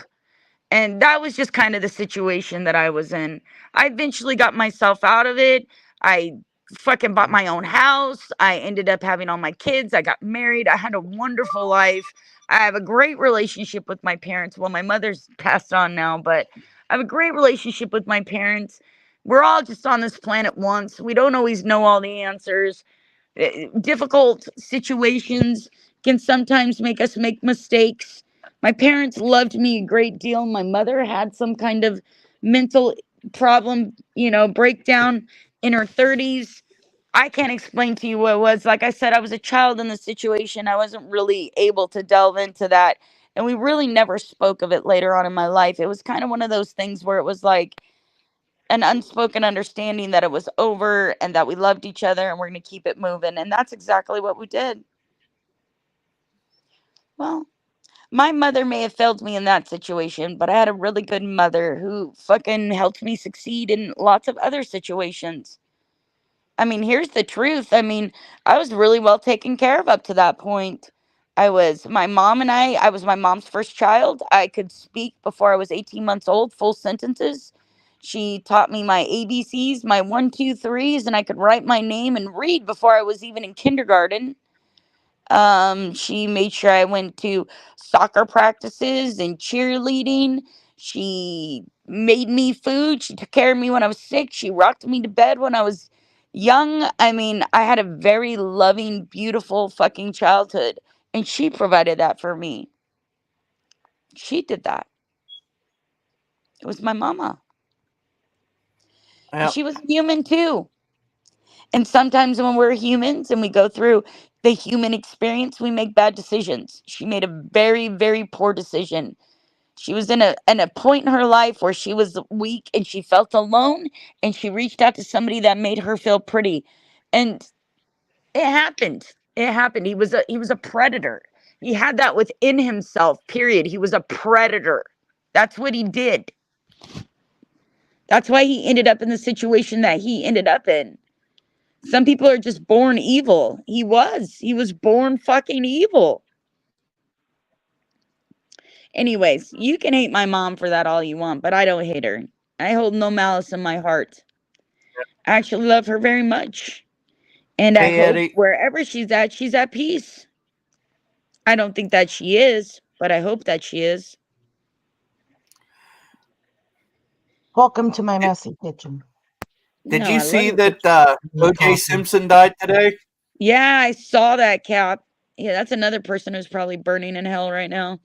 And that was just kind of the situation that I was in. I eventually got myself out of it. I fucking bought my own house. I ended up having all my kids. I got married. I had a wonderful life. I have a great relationship with my parents. Well, my mother's passed on now, but I have a great relationship with my parents. We're all just on this planet once. We don't always know all the answers. Difficult situations can sometimes make us make mistakes. My parents loved me a great deal. My mother had some kind of mental problem, breakdown in her 30s. I can't explain to you what it was. Like I said, I was a child in the situation. I wasn't really able to delve into that. And we really never spoke of it later on in my life. It was kind of one of those things where it was like an unspoken understanding that it was over and that we loved each other and we're going to keep it moving. And that's exactly what we did. Well, My mother may have failed me in that situation, but I had a really good mother who fucking helped me succeed in lots of other situations. I mean, here's the truth. I mean, I was really well taken care of up to that point. My mom and I was my mom's first child. I could speak before I was 18 months old, full sentences. She taught me my ABCs, my one, two, threes, and I could write my name and read before I was even in kindergarten. She made sure I went to soccer practices and cheerleading. She made me food. She took care of me when I was sick. She rocked me to bed when I was young. I mean, I had a very loving, beautiful fucking childhood. And she provided that for me. She did that. It was my mama. And Yeah. she was human too. And sometimes when we're humans and we go through the human experience, we make bad decisions. She made a very, very poor decision. She was in a point in her life where she was weak and she felt alone, and she reached out to somebody that made her feel pretty. And it happened. It happened. He was a predator. He had that within himself. Period. He was a predator. That's what he did. That's why he ended up in the situation that he ended up in. Some people are just born evil. He was born fucking evil. Anyways, you can hate my mom for that all you want, but I don't hate her. I hold no malice in my heart. I actually love her very much. And I Hey, hope Eddie. wherever she's at peace. I don't think that she is, but I hope that she is. Welcome to my messy kitchen. Did No, you I love see your that picture. OJ Simpson died today? Yeah, I saw that, Cap. Yeah, that's another person who's probably burning in hell right now.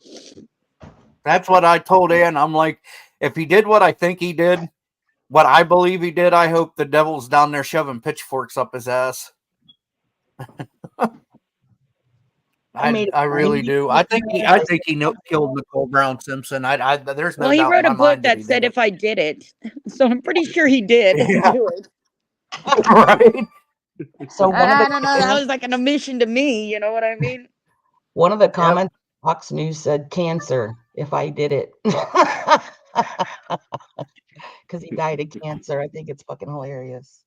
That's what I told Ann. I'm like, if he did what I think he did, what I believe he did, I hope the devil's down there shoving pitchforks up his ass. I really do. I think he killed Nicole Brown Simpson. There's Well, no he doubt in wrote a my book mind that that he said did it. if I did it. So I'm pretty sure he did Yeah, do it. right. So And I don't know, that was like an omission to me, you know what I mean? one of the Yep. comments Fox News said cancer if I did it. Because he died of cancer. I think it's fucking hilarious.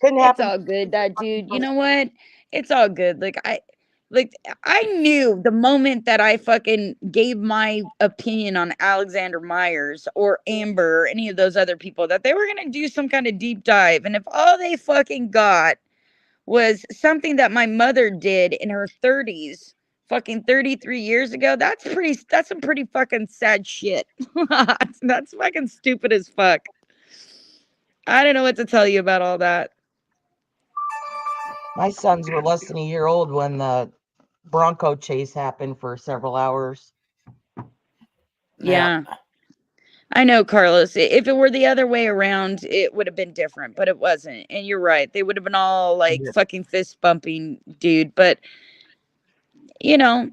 Couldn't It's happen. all good, that dude. You know what? It's all good. I knew the moment that I fucking gave my opinion on Alexander Myers or Amber or any of those other people that they were gonna do some kind of deep dive. And if all they fucking got was something that my mother did in her 30s, fucking 33 years ago, that's some pretty fucking sad shit. That's fucking stupid as fuck. I don't know what to tell you about all that. My sons were less than a year old when the Bronco chase happened for several hours. Yeah. Yeah. I know, Carlos. If it were the other way around, it would have been different, but it wasn't. And you're right. They would have been all like Yeah. fucking fist bumping, dude. But you know,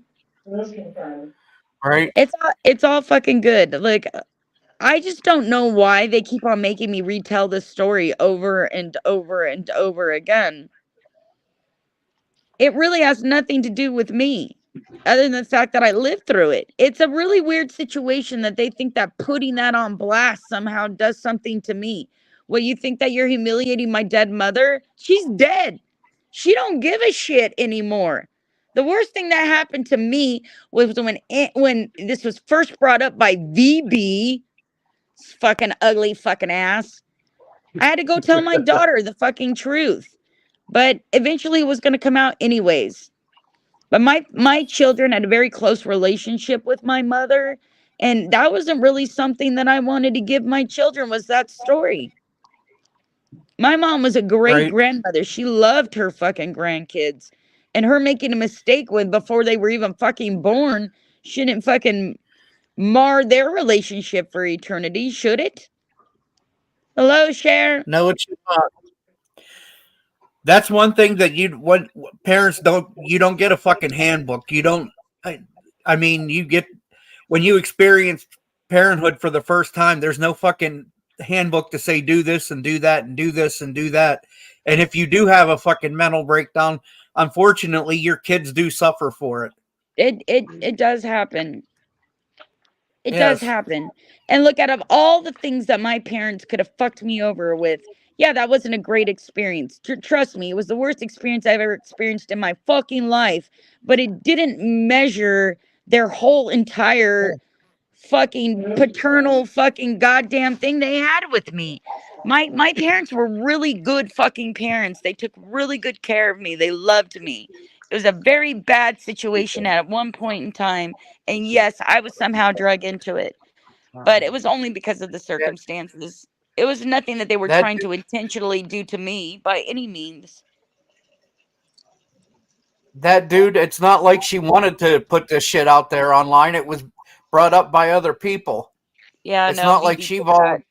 Right. it's all fucking good. Like I just don't know why they keep on making me retell this story over and over and over again. It really has nothing to do with me, other than the fact that I lived through it. It's a really weird situation that they think that putting that on blast somehow does something to me. Well, you think that you're humiliating my dead mother? She's dead. She don't give a shit anymore. The worst thing that happened to me was when this was first brought up by VB, fucking ugly fucking ass. I had to go tell my daughter the fucking truth. But eventually it was going to come out anyways. But my children had a very close relationship with my mother, and that wasn't really something that I wanted to give my children, was that story. My mom was a great Right. grandmother. She loved her fucking grandkids. And her making a mistake with before they were even fucking born shouldn't fucking mar their relationship for eternity, should it? Hello, Cher. No, it's not. That's one thing that what parents don't. You don't get a fucking handbook. You don't. I, I mean, you get when you experience parenthood for the first time. There's no fucking handbook to say do this and do that and do this and do that. And if you do have a fucking mental breakdown, unfortunately, your kids do suffer for it. It does happen. It does Yes. happen. And look, out of all the things that my parents could have fucked me over with, yeah, that wasn't a great experience. Trust me, it was the worst experience I've ever experienced in my fucking life. But it didn't measure their whole entire fucking paternal fucking goddamn thing they had with me. My parents were really good fucking parents. They took really good care of me. They loved me. It was a very bad situation at one point in time, and yes, I was somehow drug into it, but it was only because of the That, circumstances. It was nothing that they were that trying to intentionally do to me by any means. that dude, it's not like she wanted to put this shit out there online. It was brought up by other people. Yeah, It's no, not like VB she did that.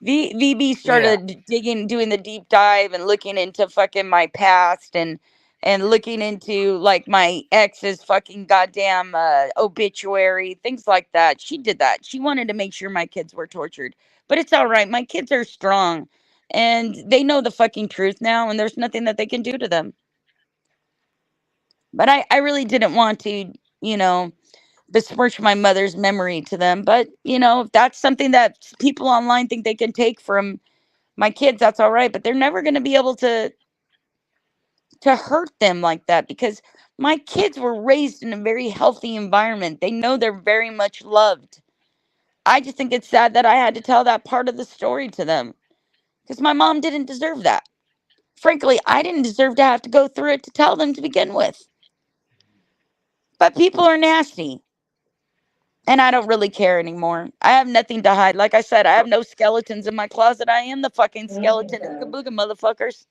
VB Yeah. started digging, doing the deep dive and looking into fucking my past and looking into like my ex's fucking goddamn obituary, things like that. She did that. She wanted to make sure my kids were tortured, but it's all right. My kids are strong, and they know the fucking truth now, and there's nothing that they can do to them. But I really didn't want to, you know, besmirch my mother's memory to them. But if that's something that people online think they can take from my kids, that's all right, but they're never going to be able to hurt them like that, because my kids were raised in a very healthy environment. They know they're very much loved. I just think it's sad that I had to tell that part of the story to them, because my mom didn't deserve that. Frankly, I didn't deserve to have to go through it to tell them to begin with. But people are nasty, and I don't really care anymore. I have nothing to hide. Like I said, I have no skeletons in my closet. I am the fucking skeleton ooga booga motherfuckers.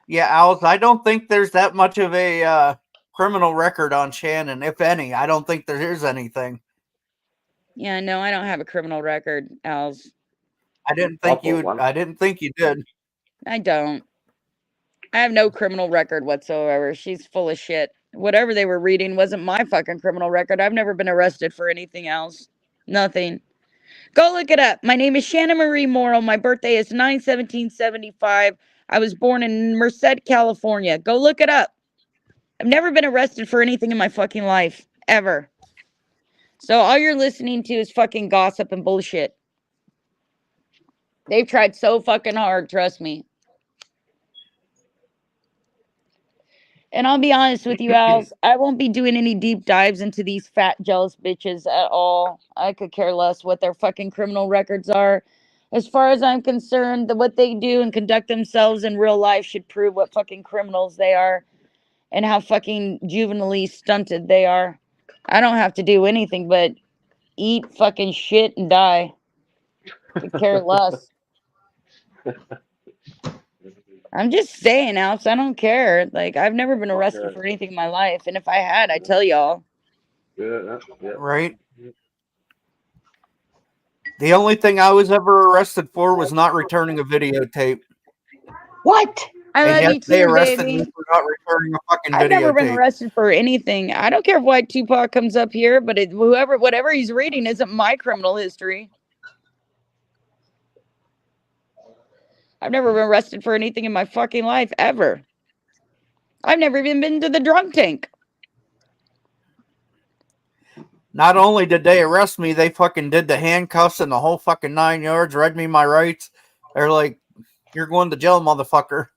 Yeah, Alice, I don't think there's that much of a criminal record on Shannon, if any. I don't think there is anything. Yeah, no, I don't have a criminal record, Als. I've got one. I didn't think you did. I don't. I have no criminal record whatsoever. She's full of shit. Whatever they were reading wasn't my fucking criminal record. I've never been arrested for anything else. Nothing. Go look it up. My name is Shannon Marie Morrow. My birthday is 9/17/75. I was born in Merced, California. Go look it up. I've never been arrested for anything in my fucking life. Ever. So all you're listening to is fucking gossip and bullshit. They've tried so fucking hard, trust me. And I'll be honest with you, Als, I won't be doing any deep dives into these fat, jealous bitches at all. I could care less what their fucking criminal records are. As far as I'm concerned, what they do and conduct themselves in real life should prove what fucking criminals they are and how fucking juvenilely stunted they are. I don't have to do anything but eat fucking shit and die. Could care less. I'm just saying, Alex, I don't care. Like, I've never been arrested for anything in my life. And if I had, I'd tell y'all. Yeah. Right? The only thing I was ever arrested for was not returning a videotape. What? I love you They too, arrested me baby. for not returning a fucking I've never been videotape. arrested for anything. I don't care if White Tupac comes up here, but whatever he's reading isn't my criminal history. I've never been arrested for anything in my fucking life, ever. I've never even been to the drunk tank. Not only did they arrest me, they fucking did the handcuffs and the whole fucking 9 yards, read me my rights. They're like, you're going to jail, motherfucker.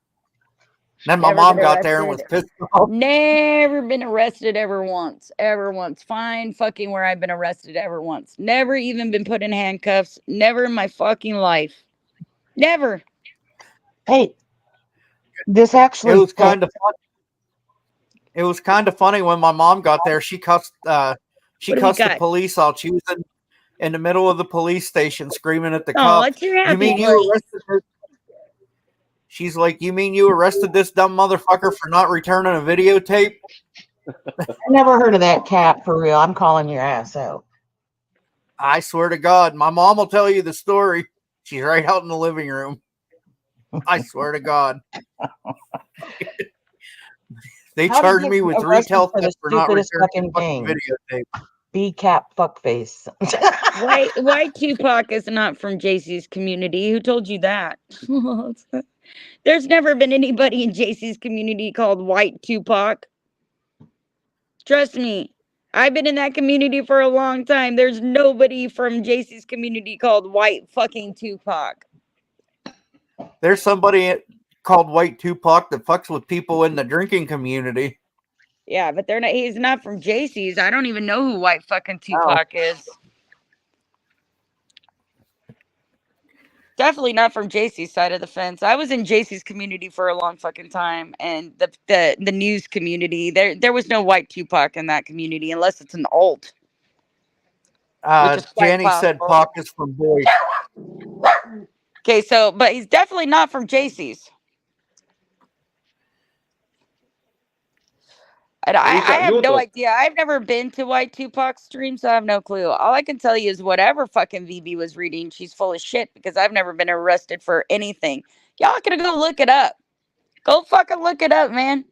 Then my mom got there and was pissed off. Never been arrested ever once. Ever once. Fine fucking where I've been arrested ever once. Never even been put in handcuffs. Never in my fucking life. Never. Hey, this actually. It was kind of funny. It was kind of funny when my mom got there. She cussed the police out. She was in the middle of the police station screaming at the cop. You mean you arrested her? She's like, you mean you arrested this dumb motherfucker for not returning a videotape? I never heard of that cat, for real. I'm calling your ass out. I swear to God, my mom will tell you the story. She's right out in the living room. I swear to God. They charged me with retail theft for not returning fucking videotape. B-cap fuckface. White Tupac is not from JC's community. Who told you that? There's never been anybody in JC's community called White Tupac. Trust me. I've been in that community for a long time. There's nobody from JC's community called White fucking Tupac. There's somebody called White Tupac that fucks with people in the drinking community. Yeah, but they're not. He's not from JC's. I don't even know who White fucking Tupac is. Definitely not from JC's side of the fence. I was in JC's community for a long fucking time, and the news community. There was no White Tupac in that community unless it's an alt, which is quite Janny said possible. Pac is from Boyd. Okay, so but he's definitely not from JC's. And I have no idea. I've never been to White Tupac's stream, so I have no clue. All I can tell you is whatever fucking VB was reading, she's full of shit because I've never been arrested for anything. Y'all gonna go look it up. Go fucking look it up, man.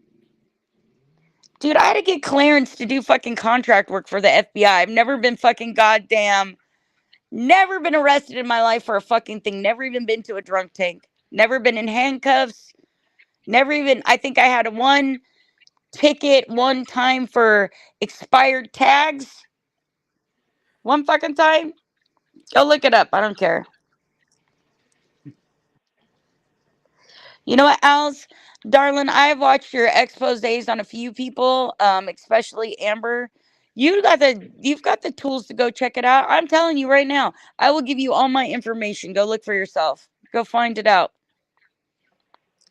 Dude, I had to get clearance to do fucking contract work for the FBI. I've never been fucking goddamn, never been arrested in my life for a fucking thing. Never even been to a drunk tank. Never been in handcuffs. Never even, I think I had one ticket one time for expired tags. One fucking time. Go look it up. I don't care. You know what, Als? Darling, I've watched your exposés on a few people, especially Amber. You've got the tools to go check it out. I'm telling you right now. I will give you all my information. Go look for yourself. Go find it out.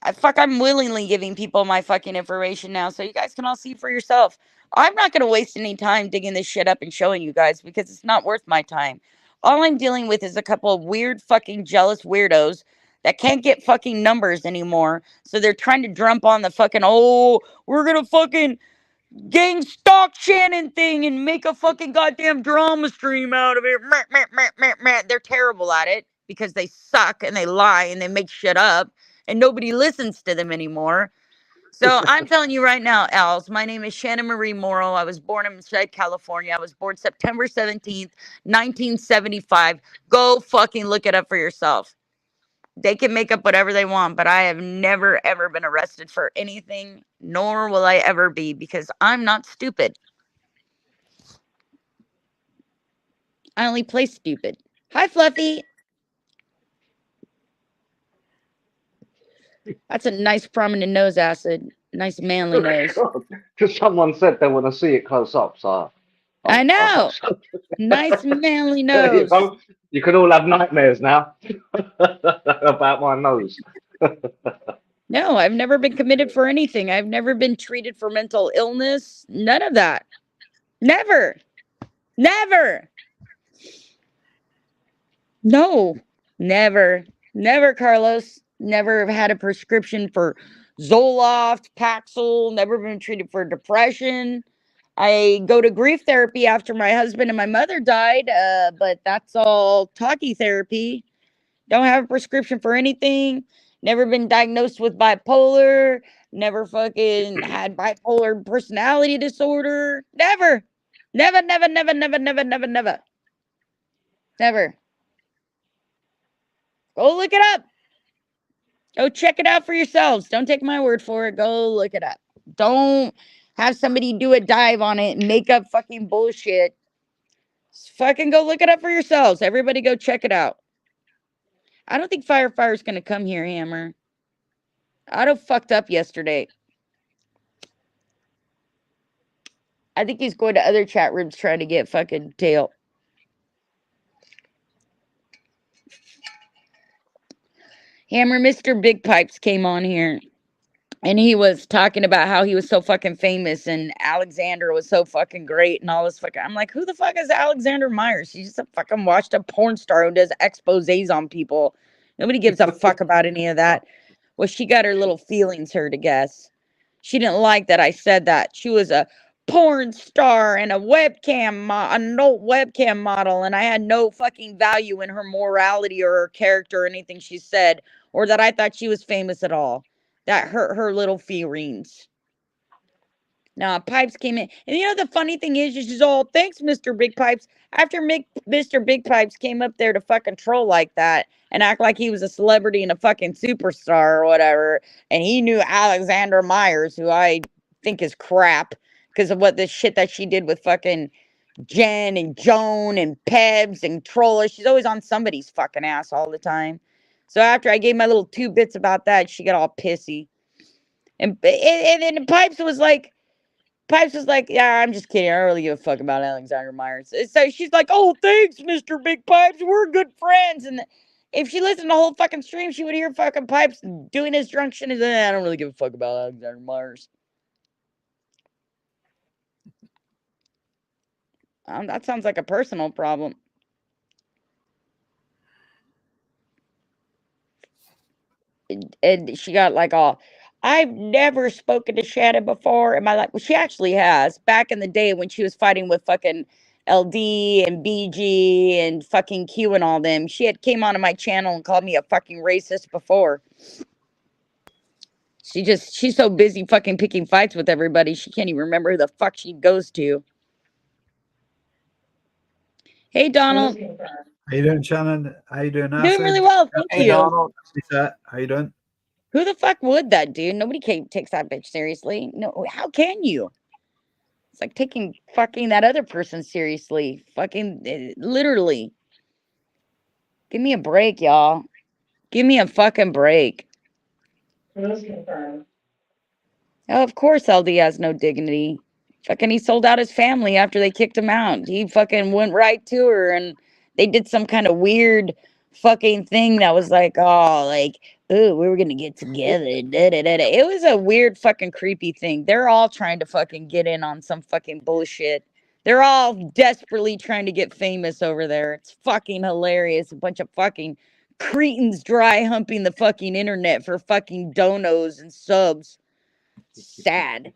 I'm willingly giving people my fucking information now so you guys can all see for yourself. I'm not going to waste any time digging this shit up and showing you guys because it's not worth my time. All I'm dealing with is a couple of weird fucking jealous weirdos that can't get fucking numbers anymore. So they're trying to jump on the fucking, oh, we're going to fucking gang stalk Shannon thing and make a fucking goddamn drama stream out of it. They're terrible at it because they suck and they lie and they make shit up and nobody listens to them anymore. So I'm telling you right now, Als, my name is Shannon Marie Morrow. I was born in California. I was born September 17th, 1975. Go fucking look it up for yourself. They can make up whatever they want, but I have never, ever been arrested for anything, nor will I ever be because I'm not stupid. I only play stupid. Hi, Fluffy. That's a nice prominent nose, Acid. Nice manly nose. Because someone said they want to see it close up, so I know. Nice manly nose. You can all have nightmares now about my nose. No, I've never been committed for anything. I've never been treated for mental illness. None of that. Never. Never. No. Never. Never, Carlos. Never have had a prescription for Zoloft, Paxil. Never been treated for depression. I go to grief therapy after my husband and my mother died, but that's all talkie therapy. Don't have a prescription for anything. Never been diagnosed with bipolar. Never fucking had bipolar personality disorder. Never. Never, never, never, never, never, never, never. Never. Go look it up. Go check it out for yourselves. Don't take my word for it. Go look it up. Don't have somebody do a dive on it and make up fucking bullshit. Just fucking go look it up for yourselves. Everybody go check it out. I don't think Firefire's going to come here, Hammer. Otto fucked up yesterday. I think he's going to other chat rooms trying to get fucking tail. Hammer, Mr. Big Pipes came on here. And he was talking about how he was so fucking famous and Alexander was so fucking great and all this fucking. I'm like, who the fuck is Alexander Myers? She's just a fucking washed up porn star who does exposés on people. Nobody gives a fuck about any of that. Well, she got her little feelings hurt, I guess. She didn't like that I said that. She was a porn star and a webcam model, and I had no fucking value in her morality or her character or anything she said, or that I thought she was famous at all. That hurt her little feelings. Now, Pipes came in. And you know, the funny thing is, she's all, thanks, Mr. Big Pipes. After Mr. Big Pipes came up there to fucking troll like that and act like he was a celebrity and a fucking superstar or whatever, and he knew Alexander Myers, who I think is crap, because of what the shit that she did with fucking Jen and Joan and Pebs and Trolla. She's always on somebody's fucking ass all the time. So after I gave my little 2 bits about that, she got all pissy. And then Pipes was like, yeah, I'm just kidding. I don't really give a fuck about Alexander Myers. So she's like, oh, thanks, Mr. Big Pipes. We're good friends. And if she listened to the whole fucking stream, she would hear fucking Pipes doing his drunk shit. And I don't really give a fuck about Alexander Myers. That sounds like a personal problem. And she got like all, I've never spoken to Shannon before in my life. Well, she actually has. Back in the day when she was fighting with fucking LD and BG and fucking Q and all them, she had came onto my channel and called me a fucking racist before. She's so busy fucking picking fights with everybody, she can't even remember who the fuck she goes to. Hey, Donald. How you doing, Shannon? How you doing, Doing really Acid? well, thank Hey, you. Donald. How you doing? Who the fuck would that, dude? Nobody takes that bitch seriously. No, how can you? It's like taking fucking that other person seriously. Fucking literally. Give me a break, y'all. Give me a fucking break. Oh, of course LD has no dignity. Fucking he sold out his family after they kicked him out. He fucking went right to her and they did some kind of weird fucking thing that was like, oh, like, oh, we were gonna get together. Da, da, da, da. It was a weird fucking creepy thing. They're all trying to fucking get in on some fucking bullshit. They're all desperately trying to get famous over there. It's fucking hilarious. A bunch of fucking cretins dry humping the fucking internet for fucking donos and subs. Sad.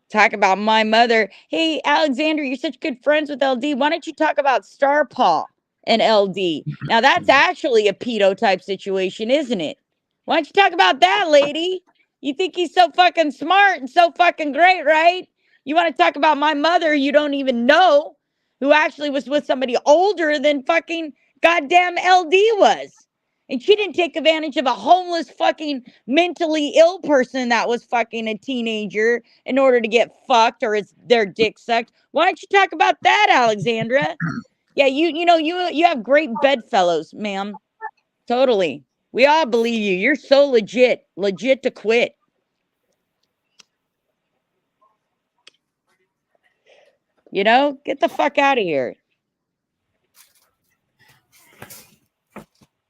Talk about my mother. Hey, Alexander, you're such good friends with LD. Why don't you talk about Star Paw and LD? Now, that's actually a pedo type situation, isn't it? Why don't you talk about that, lady? You think he's so fucking smart and so fucking great, right? You want to talk about my mother you don't even know, who actually was with somebody older than fucking goddamn LD was. And she didn't take advantage of a homeless fucking mentally ill person that was fucking a teenager in order to get fucked or their dick sucked. Why don't you talk about that, Alexandra? Yeah, you have great bedfellows, ma'am. Totally. We all believe you. You're so legit to quit. You know, get the fuck out of here.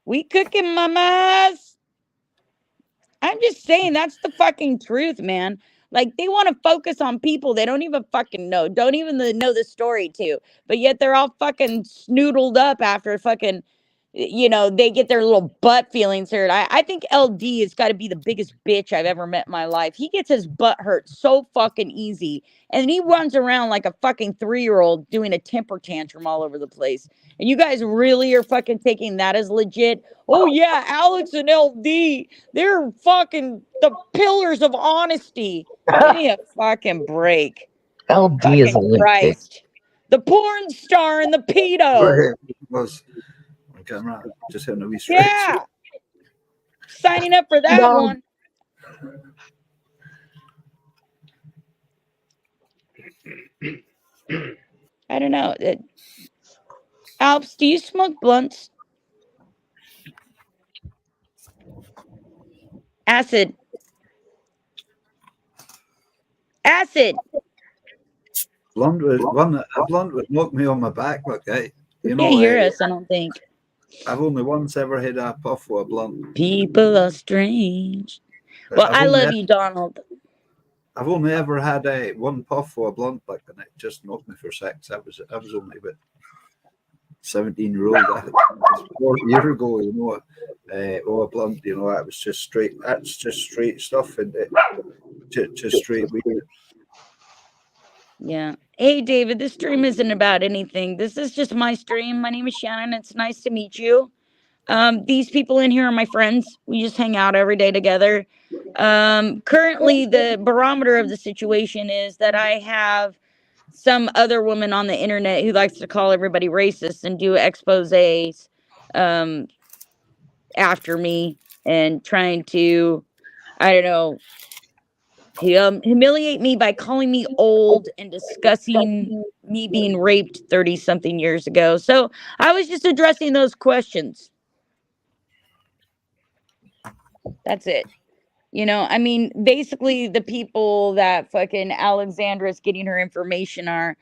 We cooking, mamas. I'm just saying that's the fucking truth, man. Like they want to focus on people they don't even fucking know, don't even know the story to, but yet they're all fucking snoodled up after fucking, they get their little butt feelings hurt. I think LD has got to be the biggest bitch I've ever met in my life. He gets his butt hurt so fucking easy, and he runs around like a fucking 3-year-old doing a temper tantrum all over the place. And you guys really are fucking taking that as legit? Oh yeah, Alex and LD, they're fucking the pillars of honesty. Give me a fucking break. LD is a Fucking legit. Christ. The porn star and the pedo. Was on camera, just having a wee stretch. Yeah. Signing up for that one. I don't know. Alps, do you smoke blunts? Acid. A blunt would knock me on my back, okay? You can't hear us, I don't think. I've only once ever had a puff with a blunt. People are strange. Well, I love you, Donald. I've only ever had one puff for a blunt, like, and it just knocked me for 6. I was only about 17-year-old. 4 years ago, a blunt, that was just straight. That's just straight stuff, and just straight weed. Yeah. Hey, David, this stream isn't about anything. This is just my stream. My name is Shannon. It's nice to meet you. These people in here are my friends. We just hang out every day together. Currently, the barometer of the situation is that I have some other woman on the internet who likes to call everybody racist and do exposés after me and trying to, I don't know, humiliate me by calling me old and discussing me being raped 30 something years ago. So I was just addressing those questions. That's it. I mean, basically, the people that fucking Alexandra's getting her information are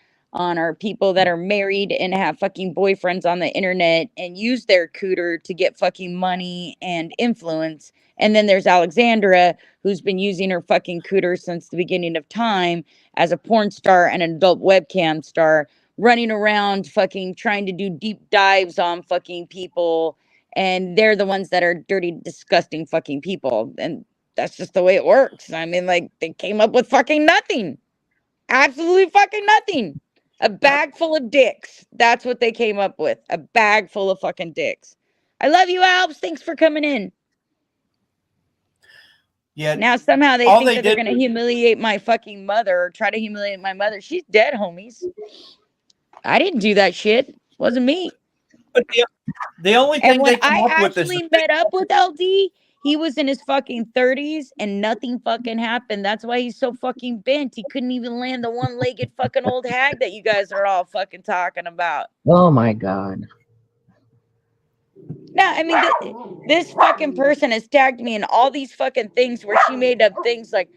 people that are married and have fucking boyfriends on the internet and use their cooter to get fucking money and influence. And then there's Alexandra, who's been using her fucking cooter since the beginning of time as a porn star and an adult webcam star, running around fucking trying to do deep dives on fucking people. And they're the ones that are dirty, disgusting fucking people. And that's just the way it works. I mean, like, they came up with fucking nothing. Absolutely fucking nothing. A bag full of dicks. That's what they came up with. A bag full of fucking dicks. I love you, Alps. Thanks for coming in. Yeah. Now somehow they All think they that they're did going to humiliate my fucking mother or try to humiliate my mother. She's dead, homies. I didn't do that shit. Wasn't me. But the only And thing when they come I up with is actually met up with LD, he was in his fucking 30s and nothing fucking happened. That's why he's so fucking bent. He couldn't even land the one-legged fucking old hag that you guys are all fucking talking about. Oh my God. No, I mean, this fucking person has tagged me in all these fucking things where she made up things like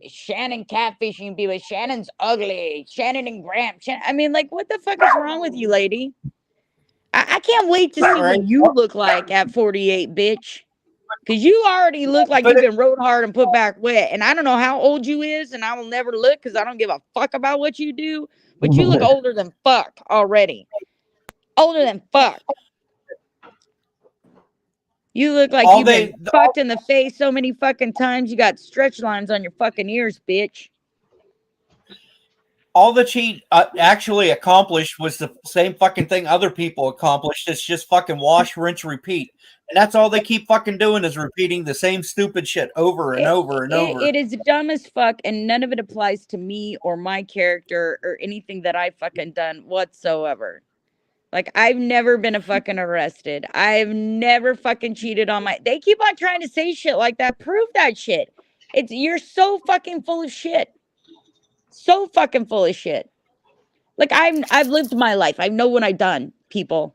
Shannon catfishing people. Shannon's ugly. Shannon and Graham. I mean, like, what the fuck is wrong with you, lady? I can't wait to see what you look like at 48, bitch. Because you already look like you've been rode hard and put back wet. And I don't know how old you is, and I will never look because I don't give a fuck about what you do. But you look older than fuck already. Older than fuck. You look like you've been fucked in the face so many fucking times. You got stretch lines on your fucking ears, bitch. All that she actually accomplished was the same fucking thing other people accomplished. It's just fucking wash, rinse, repeat. And that's all they keep fucking doing is repeating the same stupid shit over and over and over. It is dumb as fuck, and none of it applies to me or my character or anything that I've fucking done whatsoever. Like, I've never been fucking arrested. I've never fucking cheated on my... They keep on trying to say shit like that. Prove that shit. You're so fucking full of shit. So fucking full of shit. Like, I've lived my life. I know what I've done, people.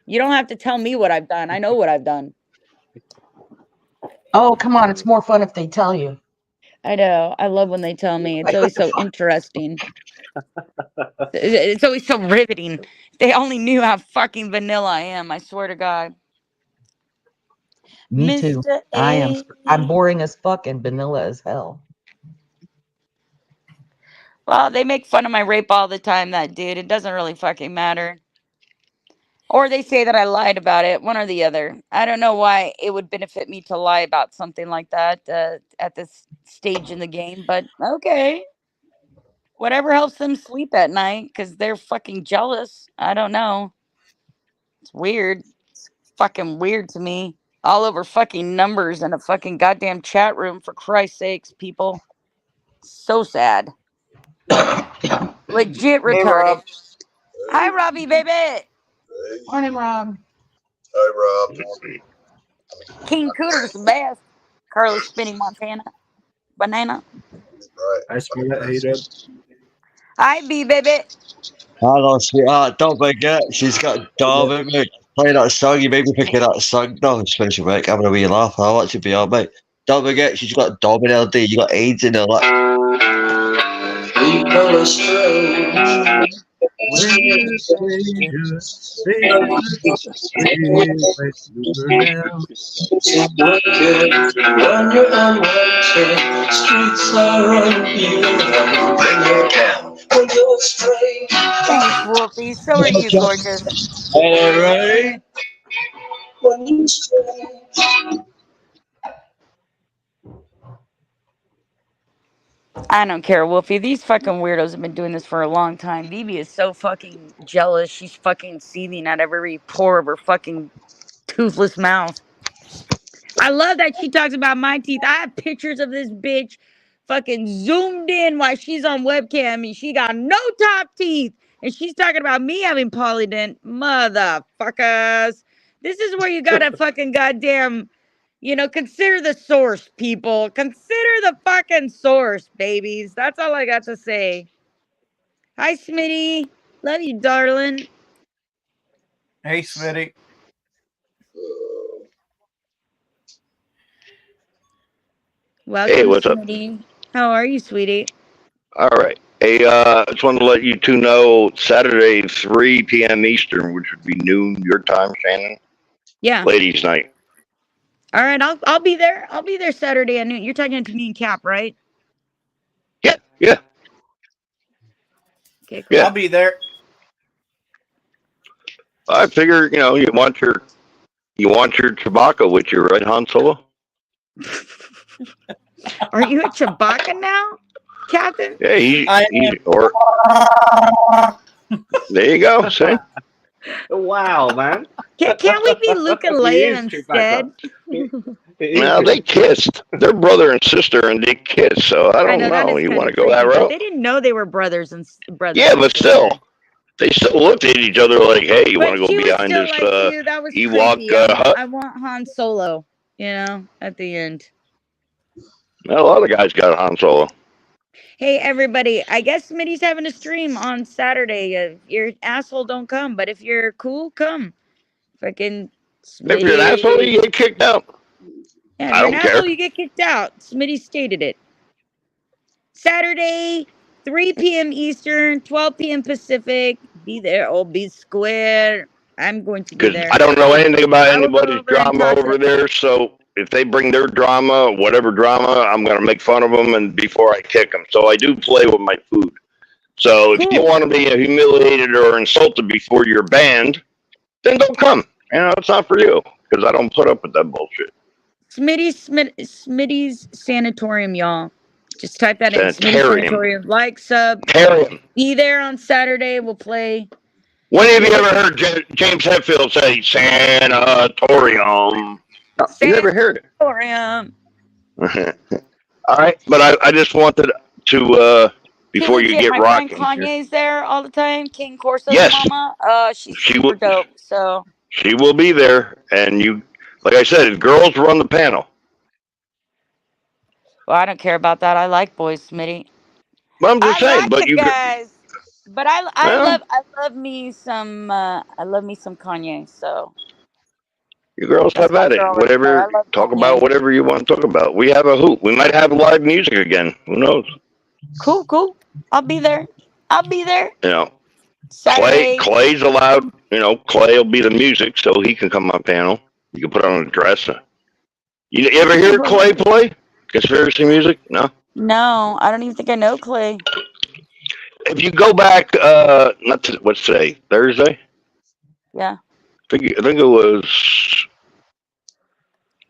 You don't have to tell me what I've done. I know what I've done. Oh, come on. It's more fun if they tell you. I know. I love when they tell me. It's always so interesting. It's always so riveting. If they only knew how fucking vanilla I am. I swear to God. Me too. I'm boring as fuck and vanilla as hell. Well, they make fun of my rape all the time, that dude. It doesn't really fucking matter. Or they say that I lied about it, one or the other. I don't know why it would benefit me to lie about something like that at this stage in the game, but okay. Whatever helps them sleep at night, because they're fucking jealous. I don't know. It's weird. It's fucking weird to me. All over fucking numbers in a fucking goddamn chat room, for Christ's sakes, people. So sad. Legit retarded. Rob. Hi, Robbie, baby. Hey. Morning, Rob. Hi, Rob. King Cooter's the best. Carlos Spinning Montana. Banana. Right. I smell it. Hey, Rob. Hi, B, baby. Hello, sweetheart. Don't forget, she's got Dom with me. Play that song. You made me pick that song. No, it's finishing work. Having a wee laugh. I'll actually be on, mate. Don't forget, she's got Dom in LD. You got AIDS in her. Like. People are strange. When you're unwanted, streets are unbeautiful. When you're down, when you're strange. Thanks, Wolfie. So are you, gorgeous. All right. When you're strange. I don't care, Wolfie. These fucking weirdos have been doing this for a long time. Vivi is so fucking jealous. She's fucking seething at every pore of her fucking toothless mouth. I love that she talks about my teeth. I have pictures of this bitch fucking zoomed in while she's on webcam and she got no top teeth. And she's talking about me having polydent. Motherfuckers. This is where you gotta fucking goddamn Consider the source, people. Consider the fucking source, babies. That's all I got to say. Hi, Smitty. Love you, darling. Hey, Smitty. Welcome, Hey, what's up? Smitty. How are you, sweetie? All right. Hey, just wanted to let you two know Saturday, 3 p.m. Eastern, which would be noon your time, Shannon. Yeah. Ladies' night. All right, I'll be there. I'll be there Saturday at noon. You're talking to me and Cap, right? Yeah. Okay, cool. I'll be there. I figure, you want your Chewbacca with you, right, Han Solo? Are you a Chewbacca now, Captain? Yeah, there you go. See? Wow, man. Can't we be Luke and He Leia is instead? Now they kissed. They're brother and sister, and they kiss. So I don't know that know. is You kind want of to go that creepy, but route? they didn't know they were brothers and brothers. Yeah, but still, they still looked at each other like, "Hey, you want to But go she was behind still this like, "Ew, that was Ewok creepy. hut?" I want Han Solo." At the end. Well, a lot of guys got Han Solo. Hey, everybody. I guess Smitty's having a stream on Saturday. If your asshole don't come, but if you're cool, come. Fucking Smitty. If you're an asshole, you get kicked out. Yeah, if I you're an don't asshole, care. you get kicked out. Smitty stated it. Saturday, 3 p.m. Eastern, 12 p.m. Pacific. Be there or be square. I'm going to be Because there. I don't know anything about I will go anybody's over and drama toss over it. there. So if they bring their drama, whatever drama, I'm going to make fun of them and before I kick them. So I do play with my food. So if you Cool. want to be humiliated or insulted before you're banned, then don't come. It's not for you because I don't put up with that bullshit. Smitty's Sanatorium, y'all. Just type that in. Smitty's Sanitarium. Sanatorium. Like, sub. Sanitarium. Be there on Saturday. We'll play. When have you ever heard James Hetfield say sanatorium? No, you never heard it. Sanatorium. All right, but I just wanted to before you get my rocking. friend Kanye's there all the time. King Corso's Yes. mama. She's She super will. dope. So She will be there, and you, like I said, girls run the panel. well, I don't care about that. I like boys, Smitty. But I'm just I saying. like But the you, guys. But I well, love me some Kanye. So you girls that's have my at it. girl right there. I Whatever, love talk Kanye. about whatever you want to talk about. We have a hoot. We might have live music again. Who knows? Cool. I'll be there. Saturday. Clay's allowed. Clay will be the music, so he can come on panel. You can put on a dress. You ever hear Clay play conspiracy music? No. No, I don't even think I know Clay. If you go back, not to, what's today? Thursday. Yeah. I think it was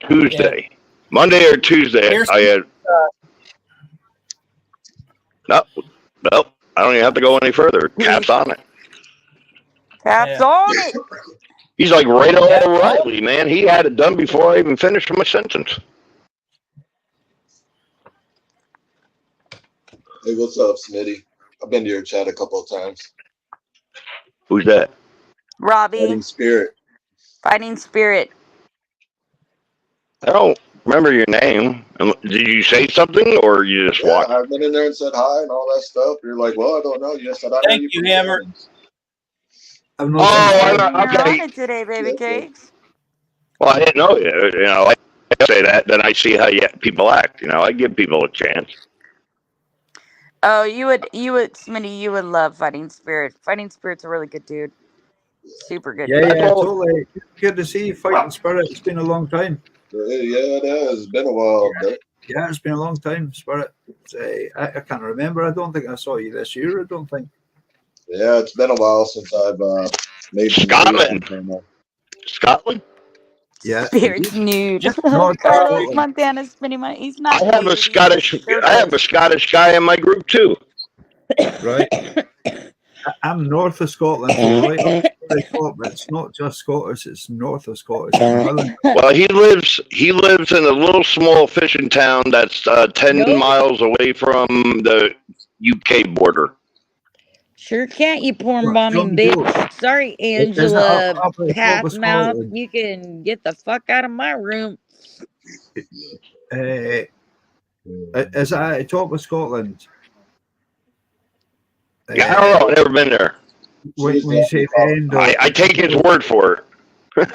Tuesday, Monday or Tuesday. I had no. I don't even have to go any further. Cap's on it. Cap's on it. He's like Ray O'Reilly, man. He had it done before I even finished my sentence. Hey, what's up, Smitty? I've been to your chat a couple of times. Who's that? Robbie. Fighting Spirit. I don't remember your name. Did you say something or you just watched? I've been in there and said hi and all that stuff. You're like, well, I don't know. You said I know you. Thank you, Hammer. Okay. On it today, baby cakes. Well, I didn't know you. I say that, then I see how people act. I give people a chance. Oh, you would, Smitty, you would love Fighting Spirit. Fighting Spirit's a really good dude. Super good. Yeah, totally. Good to see you, Fighting Spirit. It's been a long time. Yeah, it has. It's been a while. Yeah, it's been a long time, Spirit. I can't remember. I don't think I saw you this year. I don't think. Yeah, it's been a while since I've made Scotland. Yeah. Spirit's nude. No, Carlos Montana spinning money. He's not. I have a Scottish guy in my group too. Right. I'm north of Scotland, so right up the top. It's not just Scottish; it's north of Scottish. Well, he lives in a little small fishing town that's 10 miles away from the UK border. Sure can't, you porn bombing bitch. Sorry, Angela Pathmouth. You can get the fuck out of my room. Is that at the top of Scotland? Yeah, I don't know. I've never been there. When you say the end of, I take his word for it.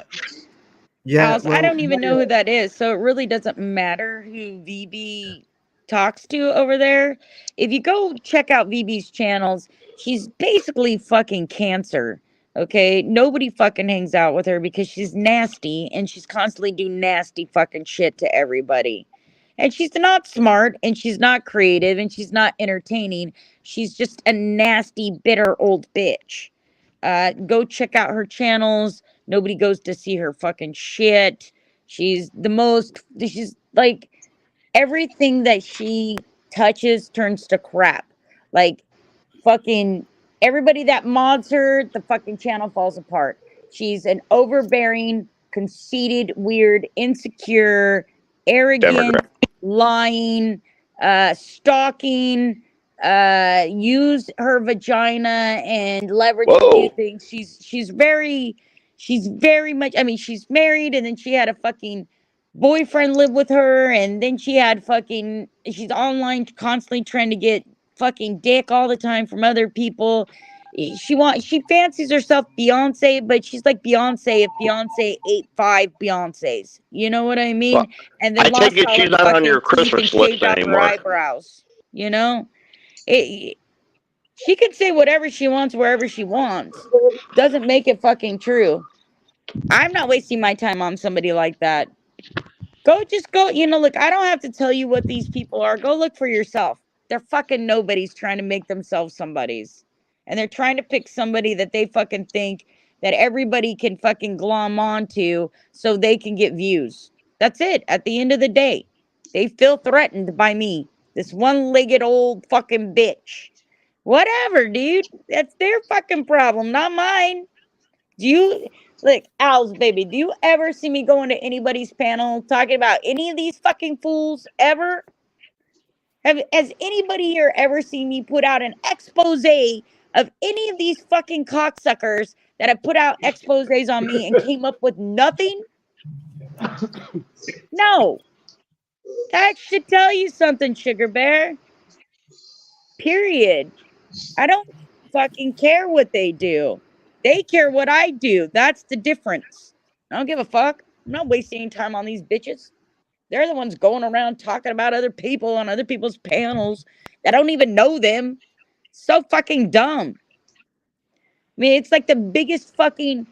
yeah, Alice, I well, don't even know who that is, so it really doesn't matter who VB talks to over there. If you go check out VB's channels, she's basically fucking cancer. Okay, nobody fucking hangs out with her because she's nasty and she's constantly doing nasty fucking shit to everybody. And she's not smart and she's not creative and she's not entertaining. She's just a nasty, bitter old bitch. Go check out her channels. Nobody goes to see her fucking shit. She's like everything that she touches turns to crap. Like fucking everybody that mods her, the fucking channel falls apart. She's an overbearing, conceited, weird, insecure, arrogant, lying, stalking, use her vagina and leverage to do things. She's very much, I mean, she's married and then she had a fucking boyfriend live with her and then she's online constantly trying to get fucking dick all the time from other people. She fancies herself Beyonce, but she's like Beyonce if Beyonce ate 5 Beyoncés. You know what I mean? Well, And then I take lost it all she's her not on fucking your teeth and Christmas shaved list off her anymore. eyebrows. You know? She can say whatever she wants wherever she wants. Doesn't make it fucking true. I'm not wasting my time on somebody like that. Just go, look, I don't have to tell you what these people are. Go look for yourself. They're fucking nobodies trying to make themselves somebodies. And they're trying to pick somebody that they fucking think that everybody can fucking glom onto so they can get views. That's it. At the end of the day, they feel threatened by me. This one-legged old fucking bitch. Whatever, dude. That's their fucking problem, not mine. Do you Look, Owls, baby, do you ever see me going to anybody's panel talking about any of these fucking fools ever? Has anybody here ever seen me put out an expose of any of these fucking cocksuckers that have put out exposés on me and came up with nothing? No. That should tell you something, Sugar Bear. Period. I don't fucking care what they do. They care what I do. That's the difference. I don't give a fuck. I'm not wasting time on these bitches. They're the ones going around talking about other people on other people's panels that don't even know them. So fucking dumb. I mean, it's like the biggest fucking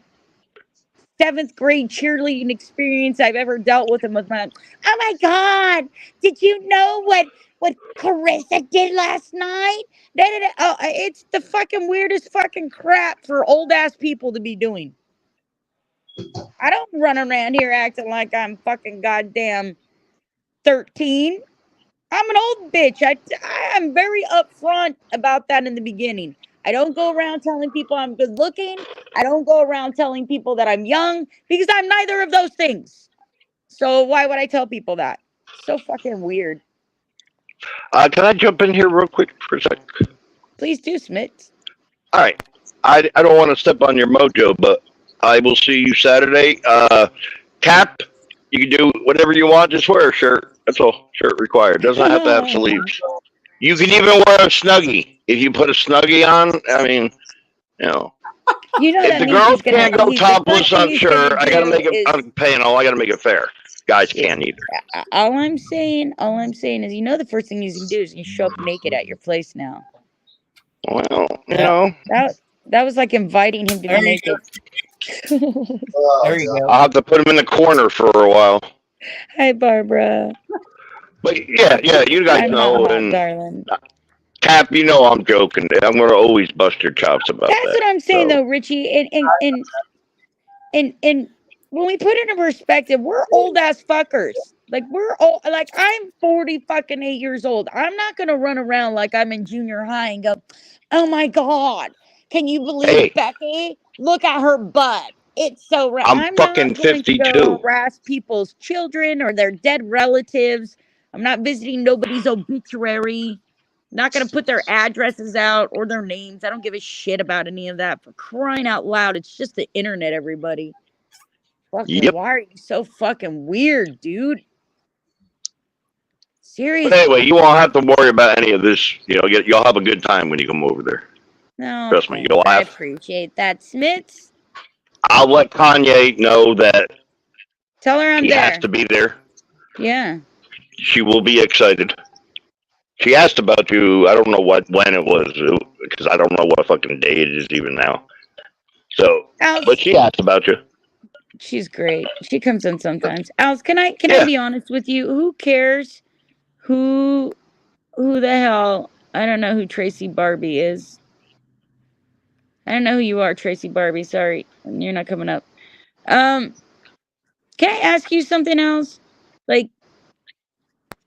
7th grade cheerleading experience I've ever dealt with. And with my, oh my God, did you know what Carissa did last night? Oh, it's the fucking weirdest fucking crap for old ass people to be doing. I don't run around here acting like I'm fucking goddamn 13. I'm an old bitch. I am very upfront about that in the beginning. I don't go around telling people I'm good looking. I don't go around telling people that I'm young because I'm neither of those things. So why would I tell people that? So fucking weird. Can I jump in here real quick for a sec? Please do, Smits. All right. I don't want to step on your mojo, but I will see you Saturday. Cap, you can do whatever you want. Just wear a shirt. That's all. Shirt required. Doesn't have to have sleeves. You can even wear a snuggie. If you put a snuggie on, I mean, if the girls can't go topless, I'm sure. I gotta make it on panel. I gotta make it fair. Guys can't either. All I'm saying is, the first thing he's gonna do is you show up naked at your place now. Well, that was like inviting him to be naked. There you go. I'll have to put him in the corner for a while. Hi, Barbara. But yeah, you guys know, and darling. Cap, I'm joking. I'm gonna always bust your chops about that. That's what I'm saying, though, Richie. And when we put it in perspective, we're old ass fuckers. Like we're old. Like I'm 40 fucking 8 years old. I'm not gonna run around like I'm in junior high and go, "Oh my God, can you believe Becky? Look at her butt. It's so right." I'm fucking not going 52. to go harass people's children or their dead relatives. I'm not visiting nobody's obituary. Not going to put their addresses out or their names. I don't give a shit about any of that. For crying out loud, it's just the internet, everybody. Fucking, Why are you so fucking weird, dude? Seriously. But anyway, you won't have to worry about any of this. You'll have a good time when you come over there. No, Trust me, thanks. you'll I laugh. appreciate that, Smits. I'll let Kanye know that Tell her I'm he has there. to be there. Yeah. She will be excited. She asked about you. I don't know when it was because I don't know what fucking day it is even now. So, but she asked about you. She's great. She comes in sometimes. Alice, can I Yeah. be honest with you? Who cares who the hell? I don't know who Tracy Barbie is. I don't know who you are, Tracy Barbie. Sorry, you're not coming up. Can I ask you something else? Like,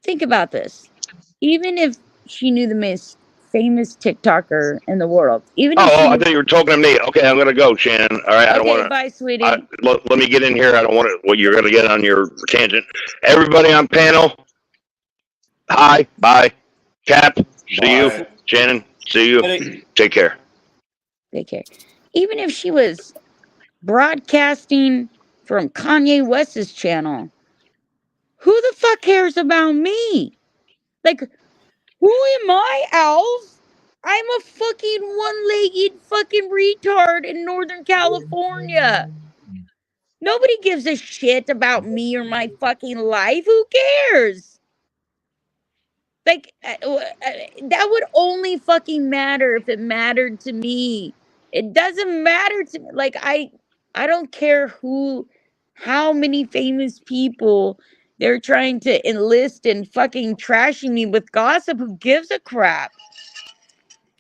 think about this. Even if she knew the most famous TikToker in the world, even if she I knew. thought you were talking to me. Okay, I'm gonna go, Shannon. All right, I don't Okay, want bye, to. sweetie. Let me get in here. I don't want to. Well, you're gonna get on your tangent. Everybody on panel. Hi. Bye. Cap. See you. Bye. Shannon. See you. Take care. Take care. Even if she was broadcasting from Kanye West's channel, who the fuck cares about me? Like, who am I, Alf? I'm a fucking one-legged fucking retard in Northern California. Nobody gives a shit about me or my fucking life. Who cares? Like, that would only fucking matter if it mattered to me. It doesn't matter to me. Like, I don't care how many famous people they're trying to enlist and fucking trashing me with gossip. Who gives a crap?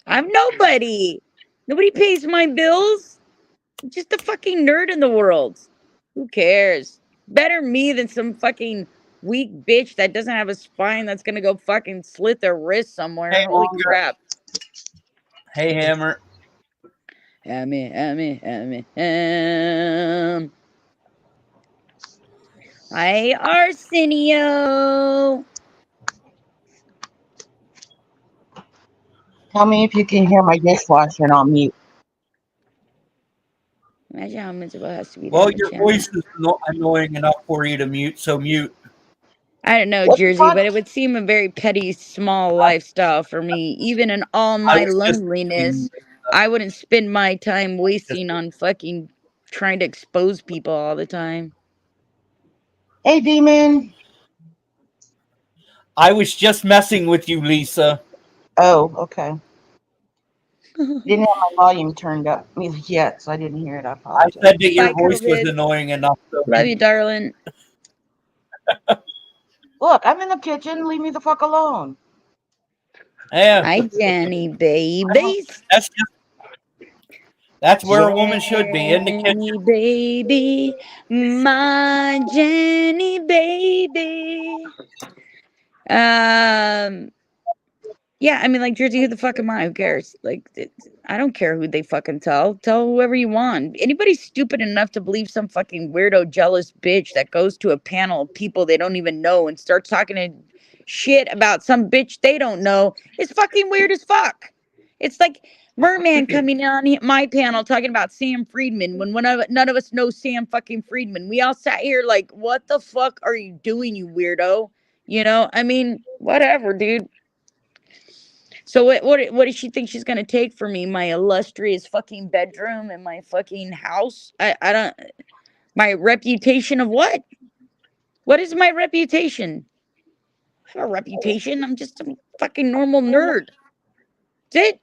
I'm nobody. Nobody pays my bills. I'm just a fucking nerd in the world. Who cares? Better me than some fucking weak bitch that doesn't have a spine that's gonna go fucking slit their wrist somewhere. Hey, Holy Monger. crap. Hey, Hammer. Hi, Arsenio. Tell me if you can hear my dishwasher on mute. Imagine how miserable it has to be to Well, have a your channel. voice is annoying enough for you to mute, so mute. I don't know, Jersey, but it would seem a very petty, small lifestyle for me. Even in all my loneliness, I wouldn't spend my time wasting on fucking trying to expose people all the time. Hey, Demon. I was just messing with you, Lisa. Oh, okay. Didn't have my volume turned up yet, so I didn't hear it. I I apologize. said that your Bye, voice was COVID. annoying enough. So Love you, darling. Look, I'm in the kitchen. Leave me the fuck alone. Yeah. Hi, Jenny, babies. That's where a woman should be, in the kitchen. Jenny, baby. My Jenny, baby. Yeah, I mean, like, Jersey, who the fuck am I? Who cares? Like, I don't care who they fucking tell. Tell whoever you want. Anybody stupid enough to believe some fucking weirdo, jealous bitch that goes to a panel of people they don't even know and starts talking shit about some bitch they don't know is fucking weird as fuck. It's like Merman coming on my panel talking about Sam Friedman when none of us know Sam fucking Friedman. We all sat here like, what the fuck are you doing, you weirdo? You know, I mean, whatever, dude. So what does she think she's gonna take from me? My illustrious fucking bedroom and my fucking house? I don't. My reputation of what? What is my reputation? I have a reputation. I'm just a fucking normal nerd. That's it.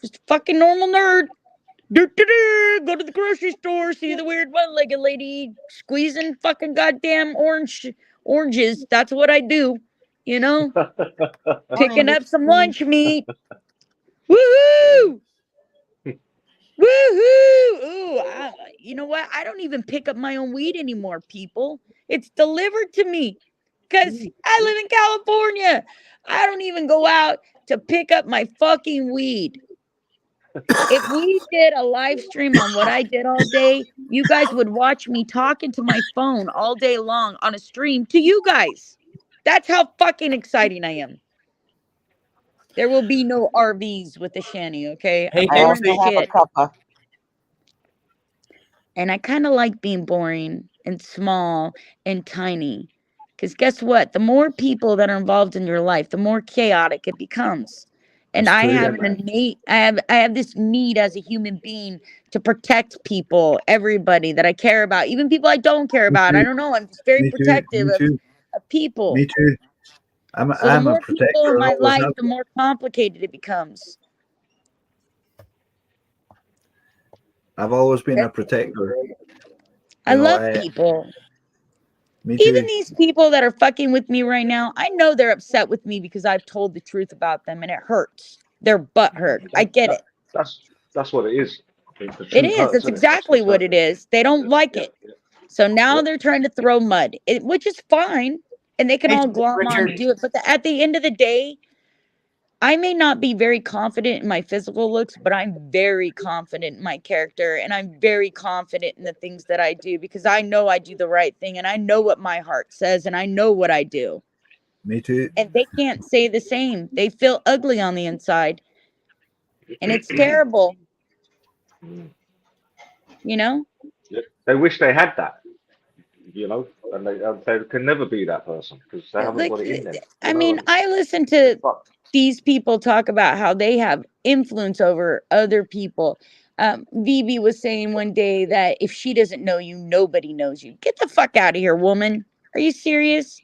Just a fucking normal nerd. Go to the grocery store, see the weird one-legged lady squeezing fucking goddamn oranges. That's what I do. You know, picking up some lunch meat. Woohoo! Woohoo! Ooh, you know what? I don't even pick up my own weed anymore, people. It's delivered to me because I live in California. I don't even go out to pick up my fucking weed. If we did a live stream on what I did all day, you guys would watch me talking to my phone all day long on a stream to you guys. That's how fucking exciting I am. There will be no RVs with the shanty, okay? Hey, I'm I boring also have a shit. cuppa. And I kind of like being boring and small and tiny Because guess what? The more people that are involved in your life, the more chaotic it becomes. And That's I true. have an innate, I have this need as a human being to protect people, everybody that I care about, even people I don't care Me about. I too. don't know. I'm just very Me too. protective Me too. of people. Me too. I'm So the I'm a more people protector in and my always life, have the been. more complicated it becomes. I've always been a That's- protector. I You know, love people. me Even too. these people that are fucking with me right now, I know they're upset with me because I've told the truth about them and it hurts. Their butt hurt. I That, get that it. that's what it is. The It truth is. hurts, That's isn't it? That's exactly what's what it hurting. is. They don't Yeah, like yeah, it. yeah, So now yeah. they're trying to throw mud, which is fine. And they can Hey, all glom on Richard. and do it. But at the end of the day, I may not be very confident in my physical looks, but I'm very confident in my character and I'm very confident in the things that I do because I know I do the right thing and I know what my heart says and I know what I do. Me too. And they can't say the same. They feel ugly on the inside and it's terrible, you know? Yeah. They wish they had that, and they can never be that person because they haven't Like, got it in them, I mean, and I listen they're to fucked. these people talk about how they have influence over other people. Vivi was saying one day that if she doesn't know you, nobody knows you. Get the fuck out of here, woman. Are you serious?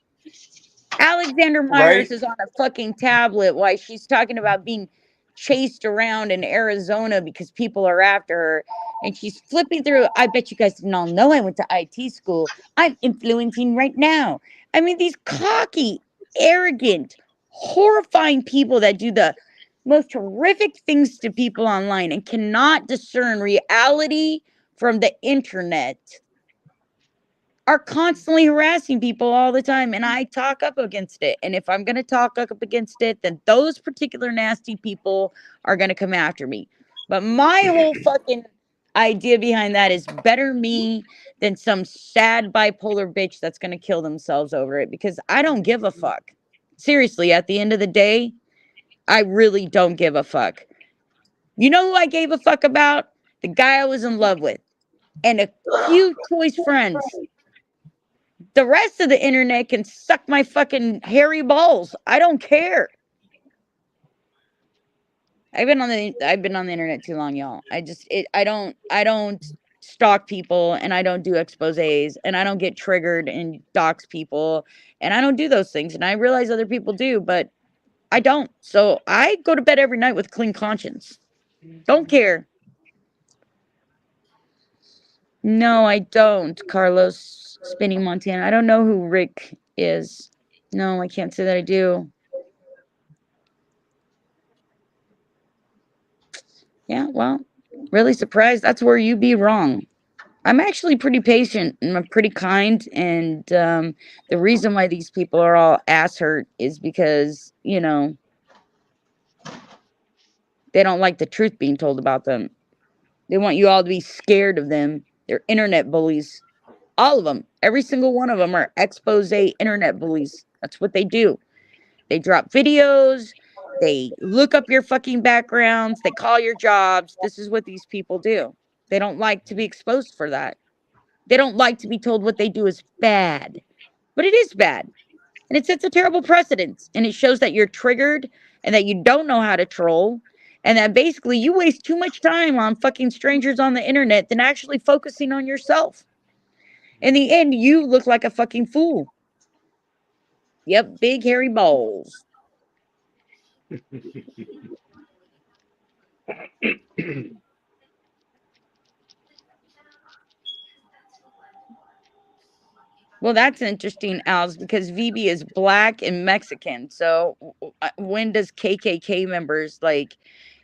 Alexander Right? Myers is on a fucking tablet while she's talking about being chased around in Arizona because people are after her. And she's flipping through. I bet you guys didn't all know I went to IT school. I'm influencing right now. I mean, these cocky, arrogant, horrifying people that do the most horrific things to people online and cannot discern reality from the internet are constantly harassing people all the time and I talk up against it. And if I'm going to talk up against it, then those particular nasty people are going to come after me. But my whole fucking idea behind that is better me than some sad bipolar bitch that's going to kill themselves over it because I don't give a fuck. Seriously, at the end of the day, I really don't give a fuck. You know who I gave a fuck about? The guy I was in love with and a few choice friends. The rest of the internet can suck my fucking hairy balls. I don't care. I've been on the internet too long, y'all. I don't stalk people and I don't do exposés and I don't get triggered and dox people and I don't do those things and I realize other people do, but I don't. So I go to bed every night with a clean conscience. Don't care. No, I don't. Carlos Spinning Montana. I don't know who Rick is. No, I can't say that I do. Yeah, well, really surprised. That's where you be wrong. I'm actually pretty patient and I'm pretty kind. And the reason why these people are all ass hurt is because, they don't like the truth being told about them. They want you all to be scared of them. They're internet bullies. All of them. Every single one of them are expose internet bullies. That's what they do. They drop videos. They look up your fucking backgrounds. They call your jobs. This is what these people do. They don't like to be exposed for that. They don't like to be told what they do is bad. But it is bad. And it sets a terrible precedent. And it shows that you're triggered and that you don't know how to troll. And that basically you waste too much time on fucking strangers on the internet than actually focusing on yourself. In the end, you look like a fucking fool. Yep, big hairy balls. Well, that's interesting, Als, because VB is black and Mexican. So when does KKK members like,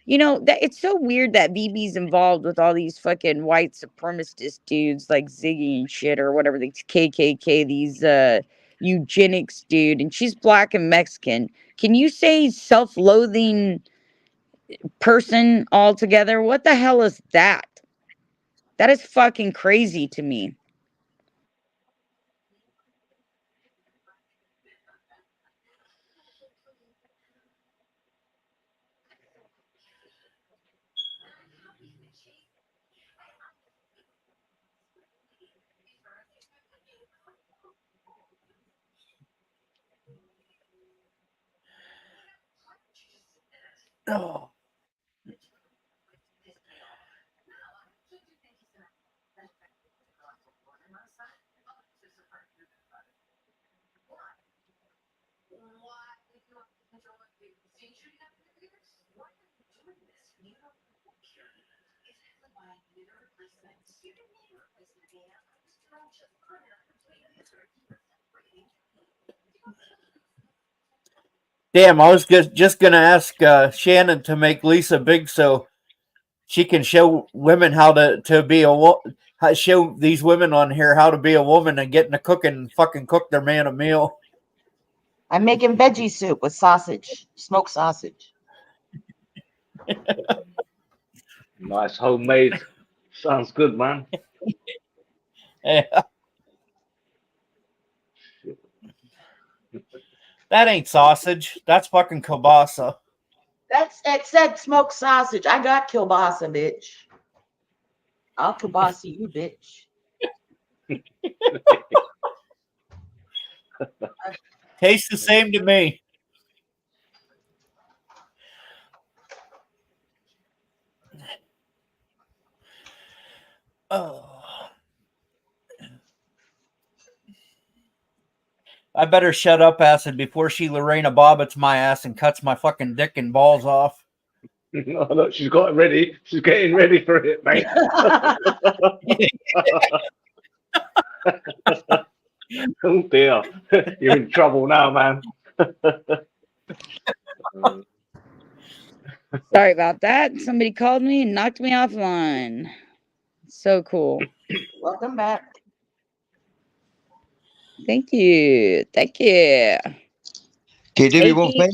that it's so weird that VB's involved with all these fucking white supremacist dudes like Ziggy and shit or whatever these KKK, these eugenics dude, and she's black and Mexican. Can you say self-loathing person altogether? What the hell is that? That is fucking crazy to me. Oh. Damn, I was just going to ask Shannon to make Lisa big so she can show women how to be show these women on here how to be a woman and get in the cooking and fucking cook their man a meal. I'm making veggie soup with sausage, smoked sausage. Nice homemade. Sounds good, man. Yeah. That ain't sausage. That's fucking kielbasa. It said smoked sausage. I got kielbasa, bitch. I'll kielbasa you, bitch. Tastes the same to me. Oh. I better shut up, Acid, before she Lorena Bobbitt's my ass and cuts my fucking dick and balls off. No, look, she's got it ready. She's getting ready for it, mate. Oh dear, you're in trouble now, man. Sorry about that. Somebody called me and knocked me offline. So cool. Welcome back. Thank you. Thank you. Can you do me one thing?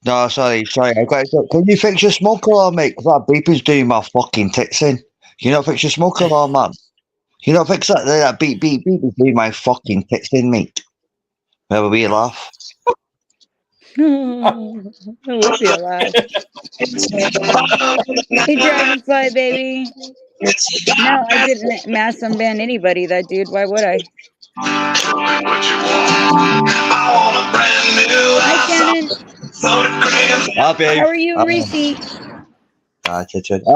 No, sorry. I got it. Can you fix your smoke alarm, mate? 'Cause that beep is doing my fucking tits in. Can you not fix your smoke alarm, man? Can you not fix that? That beep, beep, beep is doing my fucking tits in, mate. Have a wee laugh. We'll be alive. Hey, Dragonfly, baby. No, I didn't mass unban anybody, that dude. Why would I? Hi, Shannon. How are you, Reese? How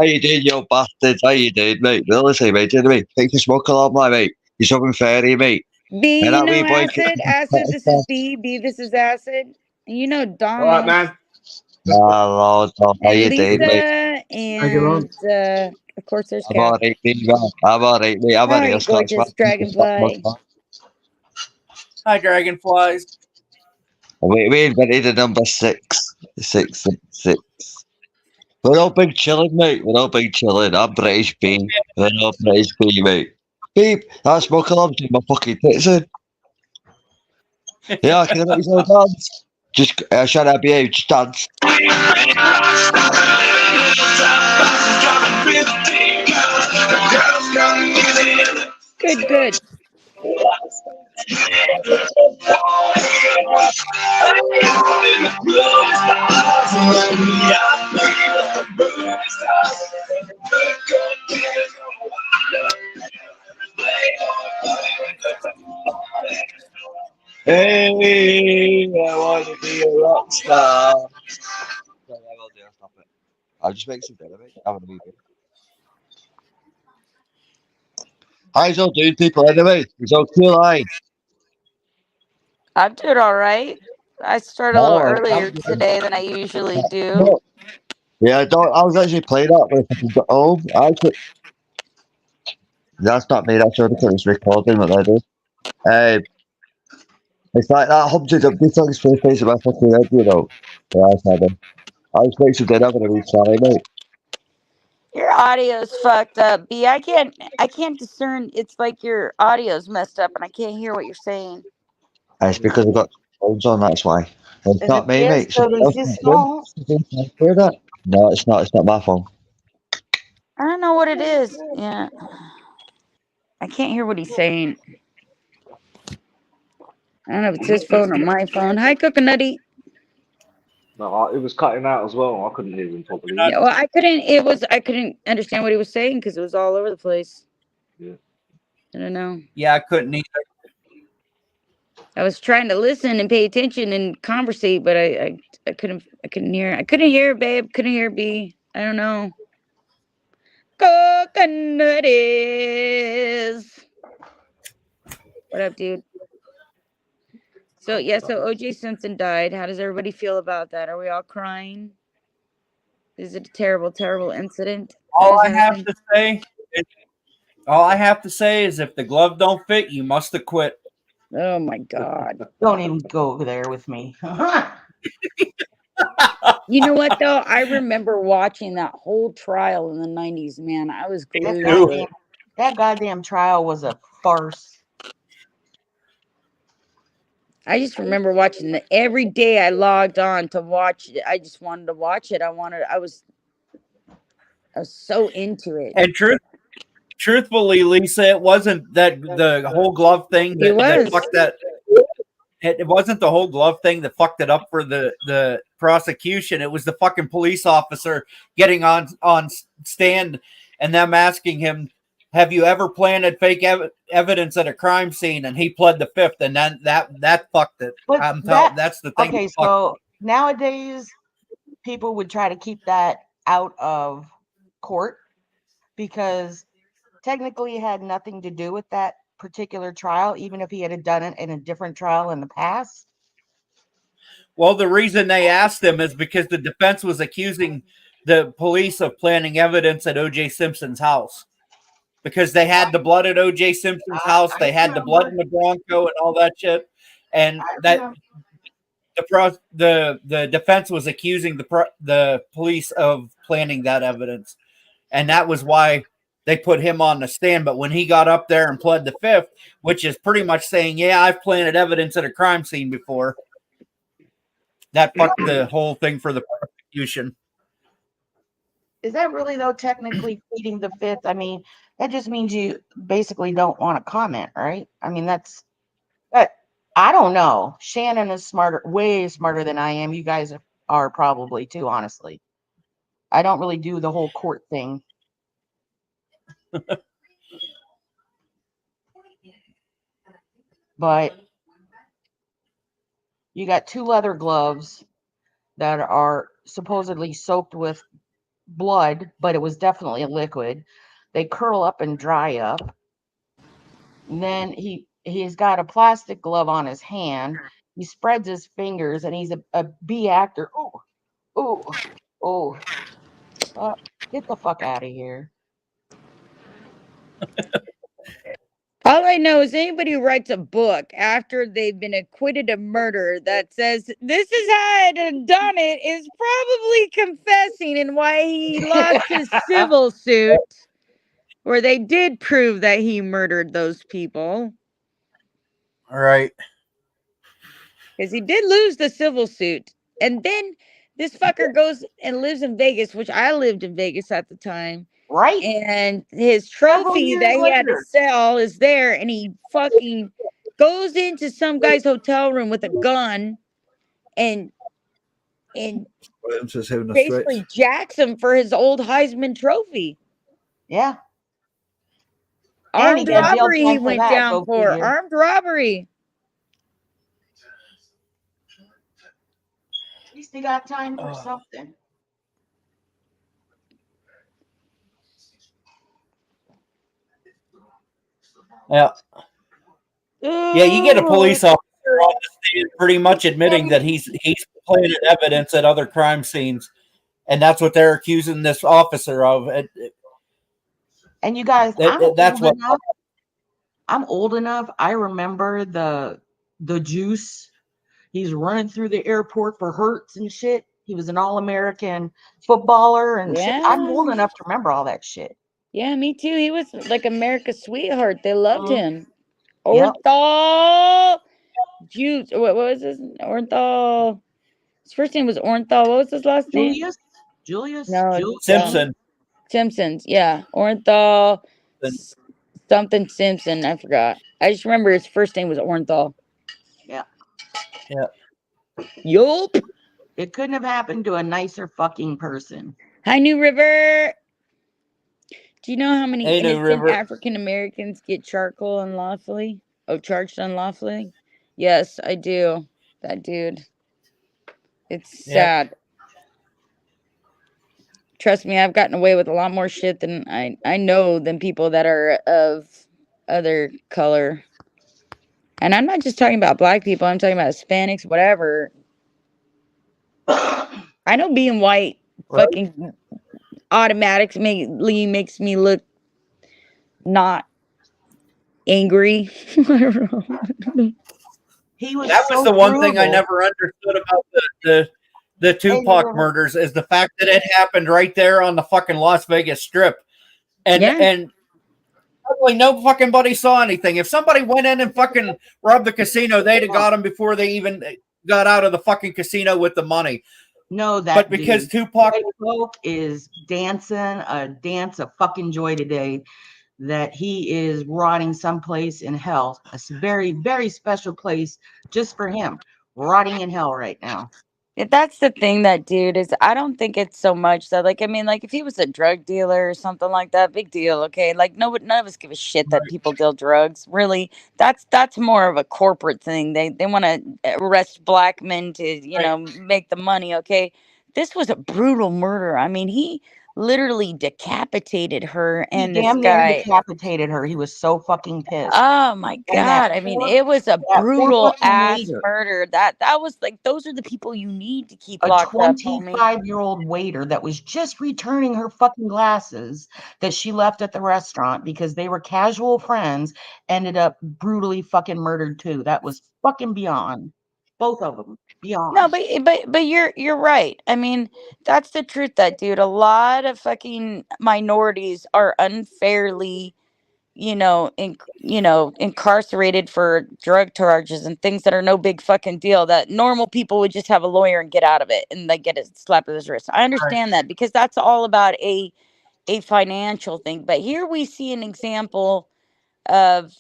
you doing, you bastards? How you doing, mate? Well, listen, mate, do you know what I mean? Fix your smoke alarm, mate. You're something fairy, mate. B, And you that know wee boy Acid? Acid, this is B. B, this is Acid. And you know Dom. All right, man. Hello, Tom. How And you doing, mate? Lisa, and of course there's I'm Cap. alright, mate. I'm alright, mate. I'm How are alright. you, gorgeous Dragonfly? Hi, Dragonflies. We invented the number 666. We're all big chilling, mate. We're all big chilling. I'm British B. We're all British B, mate. Beep. That smoke alarm's doing my fucking tits in. Yeah, can I make you dance? Just shut up, yeah. Just dance. Good, good. Hey, I want to be a rock star. Sorry, I will do. Stop it. I'll just make some dinner, mate. I'm gonna be good. How's all doing, people? Anyway, it's all cool, aye. I'm doing all right. I started a little earlier today than I usually do. Yeah, I was actually playing that when I got home. That's not me. That's only because it's recording what I do. It's like that Humpty Dumpty song's first place in my fucking head, you know. Yeah, I just make some dinner when I reach sorry, mate. Your audio's fucked up, B. I can't discern. It's like your audio's messed up and I can't hear what you're saying. It's because I've got phones on, that's why. It's not me, mate. Hear that? No, it's not. It's not my phone. I don't know what it is. Yeah. I can't hear what he's saying. I don't know if it's his phone or my phone. Hi, Coconutty. No, it was cutting out as well. I couldn't hear him properly. Yeah, well, I couldn't understand what he was saying because it was all over the place. Yeah. I don't know. Yeah, I couldn't either. I was trying to listen and pay attention and conversate, but I couldn't hear. I couldn't hear, babe. Couldn't hear B. I don't know. Coconut is. What up, dude? So yeah, so OJ Simpson died. How does everybody feel about that? Are we all crying? Is it a terrible, terrible incident that All has I have happened? to say is, all I have to say is, if the glove don't fit, you must have quit. Oh my God. Don't even go there with me. You know what though? I remember watching that whole trial in the 90s, man. I was That glued to goddamn, it. that goddamn trial was a farce. I just remember watching it every day. I logged on to watch it. I just wanted to watch it. I was so into it. And truthfully, Lisa, it wasn't that the whole glove thing It that was. fucked that. It wasn't the whole glove thing that fucked it up for the prosecution. It was the fucking police officer getting on stand and them asking him, "Have you ever planted fake evidence at a crime scene?" And he pled the fifth, and then that fucked it. But I'm telling, that's the thing. okay, so nowadays people would try to keep that out of court because technically it had nothing to do with that particular trial, even if he had done it in a different trial in the past. Well, the reason they asked him is because the defense was accusing the police of planting evidence at OJ Simpson's house. Because they had the blood at OJ Simpson's house, I they had the blood remember. in the Bronco and all that shit, and I that remember. the defense was accusing the police of planting that evidence, and that was why they put him on the stand. But when he got up there and pled the fifth, which is pretty much saying, "Yeah, I've planted evidence at a crime scene before," that fucked the whole thing for the prosecution. Is that really though technically pleading the fifth? I mean, that just means you basically don't want to comment, right? I mean, but I don't know. Shannon is smarter, way smarter than I am. You guys are probably too, honestly. I don't really do the whole court thing. But you got two leather gloves that are supposedly soaked with blood, but it was definitely a liquid. They curl up and dry up. And then he's got a plastic glove on his hand. He spreads his fingers and he's a B actor. Oh, oh, oh. Get the fuck out of here. All I know is anybody who writes a book after they've been acquitted of murder that says this is how I'd have done it is probably confessing in why he lost his civil suit, where they did prove that he murdered those people. All right. Because he did lose the civil suit. And then this fucker goes and lives in Vegas, which I lived in Vegas at the time. Right? And his Several trophy years that he had to later. sell is there. And he fucking goes into some guy's hotel room with a gun and Williams is having a basically stretch. jacks him for his old Heisman trophy. Yeah. And he Armed got jail robbery he time for went that. down Go for. figure. Armed robbery. At least he got time for something. Yeah. Yeah, you get a police officer on the stand pretty much admitting that he's planted evidence at other crime scenes, and that's what they're accusing this officer of. And you guys, That's what. I'm old enough. I remember the juice. He's running through the airport for Hertz and shit. He was an all-American footballer and shit. I'm old enough to remember all that shit. Yeah, me too. He was like America's sweetheart. They loved him. Yep. Orenthal Juice. What was his? Orenthal. His first name was Orenthal. What was his last name? Julius. No, Simpson. Simpsons. Yeah, Orenthal. Something Simpson. I forgot. I just remember his first name was Orenthal. Yeah. Yeah. Yup. It couldn't have happened to a nicer fucking person. Hi, New River. Do you know how many innocent African Americans get charged unlawfully? Yes, I do. That dude. It's Yep. sad. Trust me, I've gotten away with a lot more shit than I know than people that are of other color. And I'm not just talking about black people, I'm talking about Hispanics, whatever. I know being white Right. fucking automatically makes me look not angry. I don't know. He was That was so the one thing I brutal. never understood about the And Tupac murders is the fact that it happened right there on the fucking Las Vegas Strip, Yeah. and probably no fucking buddy saw anything. If somebody went in and fucking robbed the casino, they'd have got him before they even got out of the fucking casino with the money. no, But that because dude. Tupac, White folk is dancing a dance of fucking joy today that he is rotting someplace in hell. A very, very special place just for him. Rotting in hell right now. Yeah, that's the thing, that dude is. I don't think it's so much that, like, I mean, like, if he was a drug dealer or something like that, big deal, okay? Like, none of us give a shit that people deal drugs. Really, that's more of a corporate thing. They want to arrest black men to right, make the money, okay? This was a brutal murder. I mean, he literally decapitated her, He and this damn near guy. decapitated her. He was so fucking pissed. Oh my And that god. I mean, poor, it was a that poor brutal fucking ass waiter, murder. That was like, those are the people you need to keep a locked up, homie. 25-year-old waiter that was just returning her fucking glasses that she left at the restaurant because they were casual friends, ended up brutally fucking murdered too. That was fucking beyond. Both of them. No, Beyond. but you're right. I mean, that's the truth, that dude. A lot of fucking minorities are unfairly, incarcerated for drug charges and things that are no big fucking deal, that normal people would just have a lawyer and get out of it, and they get a slap of his wrist. I right, understand that, because that's all about a financial thing. But here we see an example of,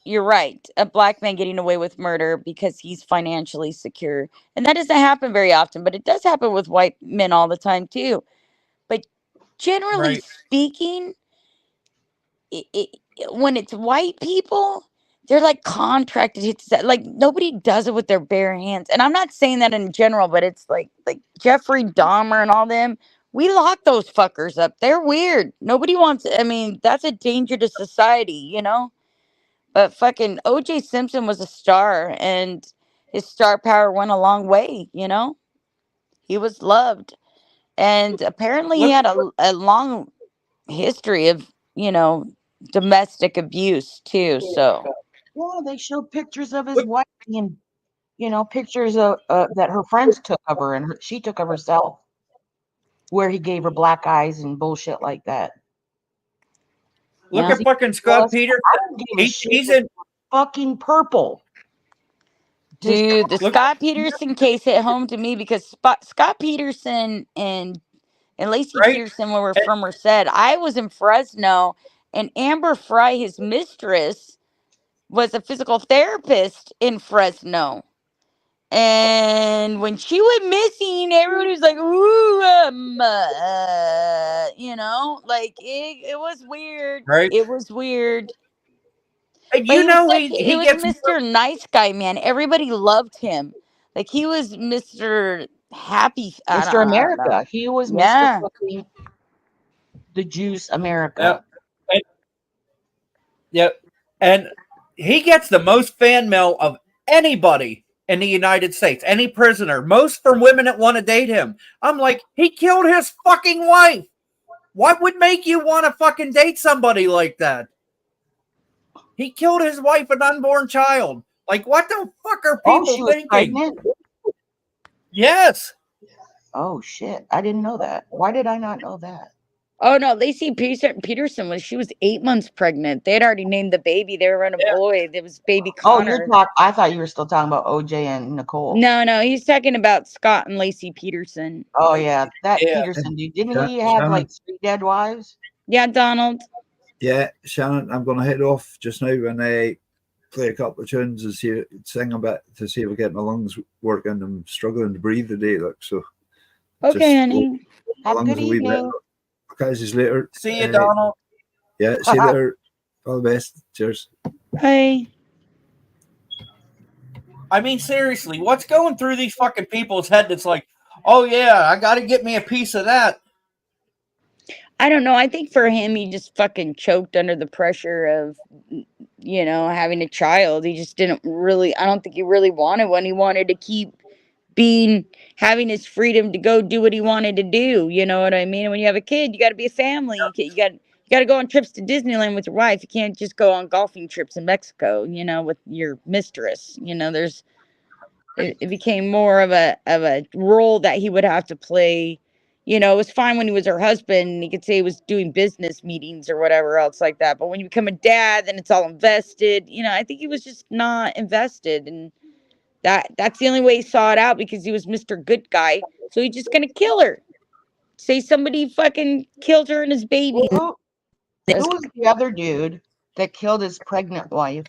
you're right, a black man getting away with murder because he's financially secure. And that doesn't happen very often, but it does happen with white men all the time too. But generally right. speaking, it, when it's white people, they're like contracted like, nobody does it with their bare hands. And I'm not saying that in general, but it's like Jeffrey Dahmer and all them. We lock those fuckers up. They're weird. Nobody wants. I mean, that's a danger to society. But fucking OJ Simpson was a star, and his star power went a long way. He was loved. And apparently he Look, had a long history of, domestic abuse too. So, Yeah, they showed pictures of his look, wife and pictures of that her friends took of her and she took of herself, where he gave her black eyes and bullshit like that. look yeah. Is at he fucking Scott jealous? Peters. I don't give a shit He's if in. fucking purple. His Dude, the Look, Scott Peterson case hit home to me, because Scott Peterson and Lacey right, Peterson were and, from Merced. I was in Fresno, and Amber Fry, his mistress, was a physical therapist in Fresno. And when she went missing, everybody was like, "Ooh, like it was weird. right. It was weird." And But you he was know such. he It he was gets Mr. Nice Guy, man. Everybody loved him. Like, he was Mr. Happy. Mr. I don't know. America. He was Mr. Yeah. fucking the Juice yeah, America. and, yeah, and he gets the most fan mail of anybody in the United States, any prisoner, most from women that want to date him. I'm like, he killed his fucking wife. What would make you want to fucking date somebody like that? He killed his wife and unborn child. Like, what the fuck are Oh, people she was thinking? pregnant? Yes. Oh shit. I didn't know that. Why did I not know that? Oh no, Lacey Peterson was 8 months pregnant. They had already named the baby. They were on a Yeah. boy. It was baby Oh, you're Connor. I thought you were still talking about OJ and Nicole. No, he's talking about Scott and Lacey Peterson. Oh yeah, that Yeah. Peterson dude. Didn't he have like 3 dead wives? Yeah, Donald. Yeah, Shannon, I'm going to head off just now and play a couple of tunes and sing a bit to see if we're getting my lungs working. I'm struggling to breathe today, so Okay, just honey. Have a good evening. Okay, see you later. See you, Donald. Yeah, see you later. All the best. Cheers. Bye. I mean, seriously, what's going through these fucking people's head that's like, oh yeah, I got to get me a piece of that. I don't know. I think for him, he just fucking choked under the pressure of, having a child. He just didn't really, I don't think he really wanted one. He wanted to keep having his freedom to go do what he wanted to do. You know what I mean? When you have a kid, you got to be a family. You got to go on trips to Disneyland with your wife. You can't just go on golfing trips in Mexico, with your mistress. It became more of a role that he would have to play. It was fine when he was her husband and he could say he was doing business meetings or whatever else like that. But when you become a dad, then it's all invested. I think he was just not invested, and that's the only way he saw it out, because he was Mr. Good Guy. So he's just gonna kill her. Say somebody fucking killed her and his baby. Who was the other dude that killed his pregnant wife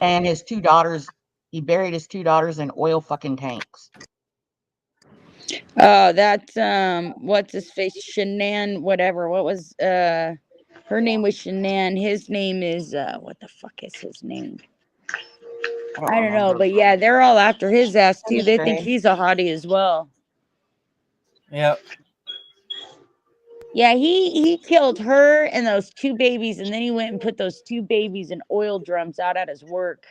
and his 2 daughters? He buried his 2 daughters in oil fucking tanks. Oh, that's what's his face? Shanann, whatever. What was her name was Shanann. His name is what the fuck is his name? I don't know, but yeah, they're all after his ass too. They think he's a hottie as well. Yep. Yeah, he killed her and those 2 babies, and then he went and put those 2 babies in oil drums out at his work.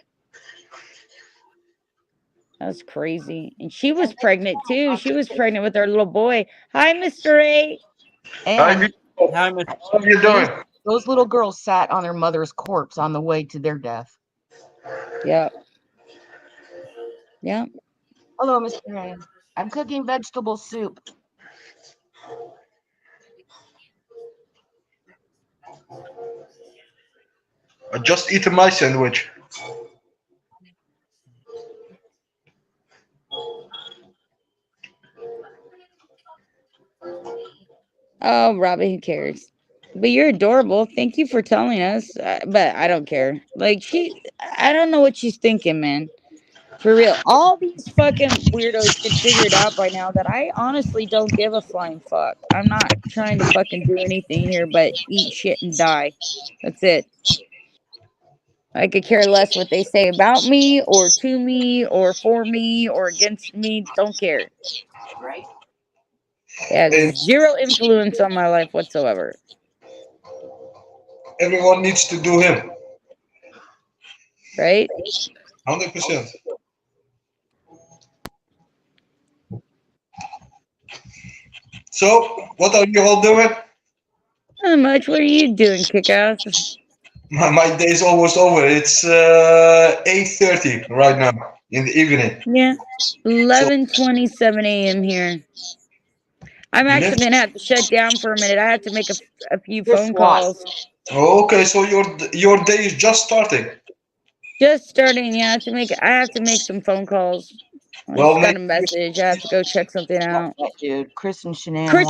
That was crazy. And she was pregnant too. She was pregnant with our little boy. Hi, Mr. A. And How much? How you doing? those little girls sat on their mother's corpse on the way to their death. Yep. Yep. Hello, Mr. A. I'm cooking vegetable soup. I just eaten my sandwich. Oh, Robbie, who cares? But you're adorable. Thank you for telling us. But I don't care. Like, I don't know what she's thinking, man. For real. All these fucking weirdos should figure it out by now that I honestly don't give a flying fuck. I'm not trying to fucking do anything here but eat shit and die. That's it. I could care less what they say about me or to me or for me or against me. Don't care. Right. It has zero influence on my life whatsoever. Everyone needs to do him. Right? 100%. So, what are you all doing? Not much. What are you doing, kick-ass? My day is almost over. It's 8:30 right now in the evening. Yeah. 11:27 a.m. here. I'm actually going to have to shut down for a minute. I have to make a few phone calls. Okay, so your day is just starting. Just starting, yeah. I have to make some phone calls. I just got a message. I have to go check something out. Dude, Chris and Shanann Chris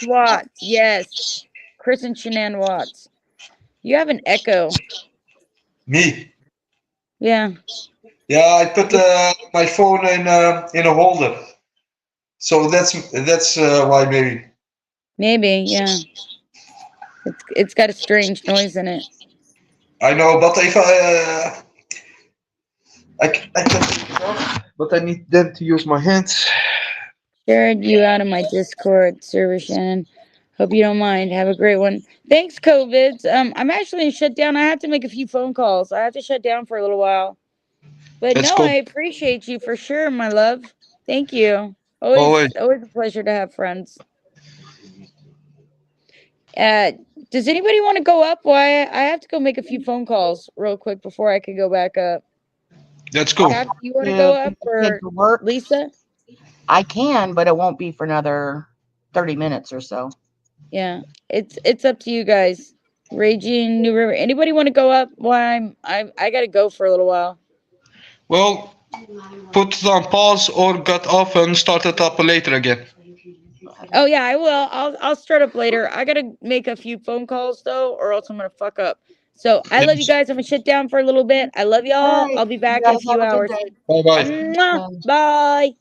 Watts. Yes. Chris and Shanann Watts. You have an echo. Me? Yeah. Yeah, I put my phone in a holder. So that's why maybe. Maybe, yeah. It's got a strange noise in it. I know, but if I can take it off, but I need them to use my hands. Shared you out of my Discord server, Shannon. Hope you don't mind. Have a great one. Thanks, COVID. I'm actually shut down. I have to make a few phone calls. I have to shut down for a little while. But That's no, cool. I appreciate you for sure, my love. Thank you. Always a pleasure to have friends. Does anybody want to go up? Why I have to go make a few phone calls real quick before I can go back up. That's cool. Cap, you want to go up or Lisa? I can, but it won't be for another 30 minutes or so. Yeah, it's up to you guys. Raging New River. Anybody want to go up? Why I gotta go for a little while. Well, put it on pause or get off and start it up later again. Oh yeah, I will. I'll start up later. I gotta make a few phone calls though, or else I'm gonna fuck up. So I love you guys. I'm gonna shut down for a little bit. I love y'all. Right. I'll be back in a few hours. Bye bye. Bye.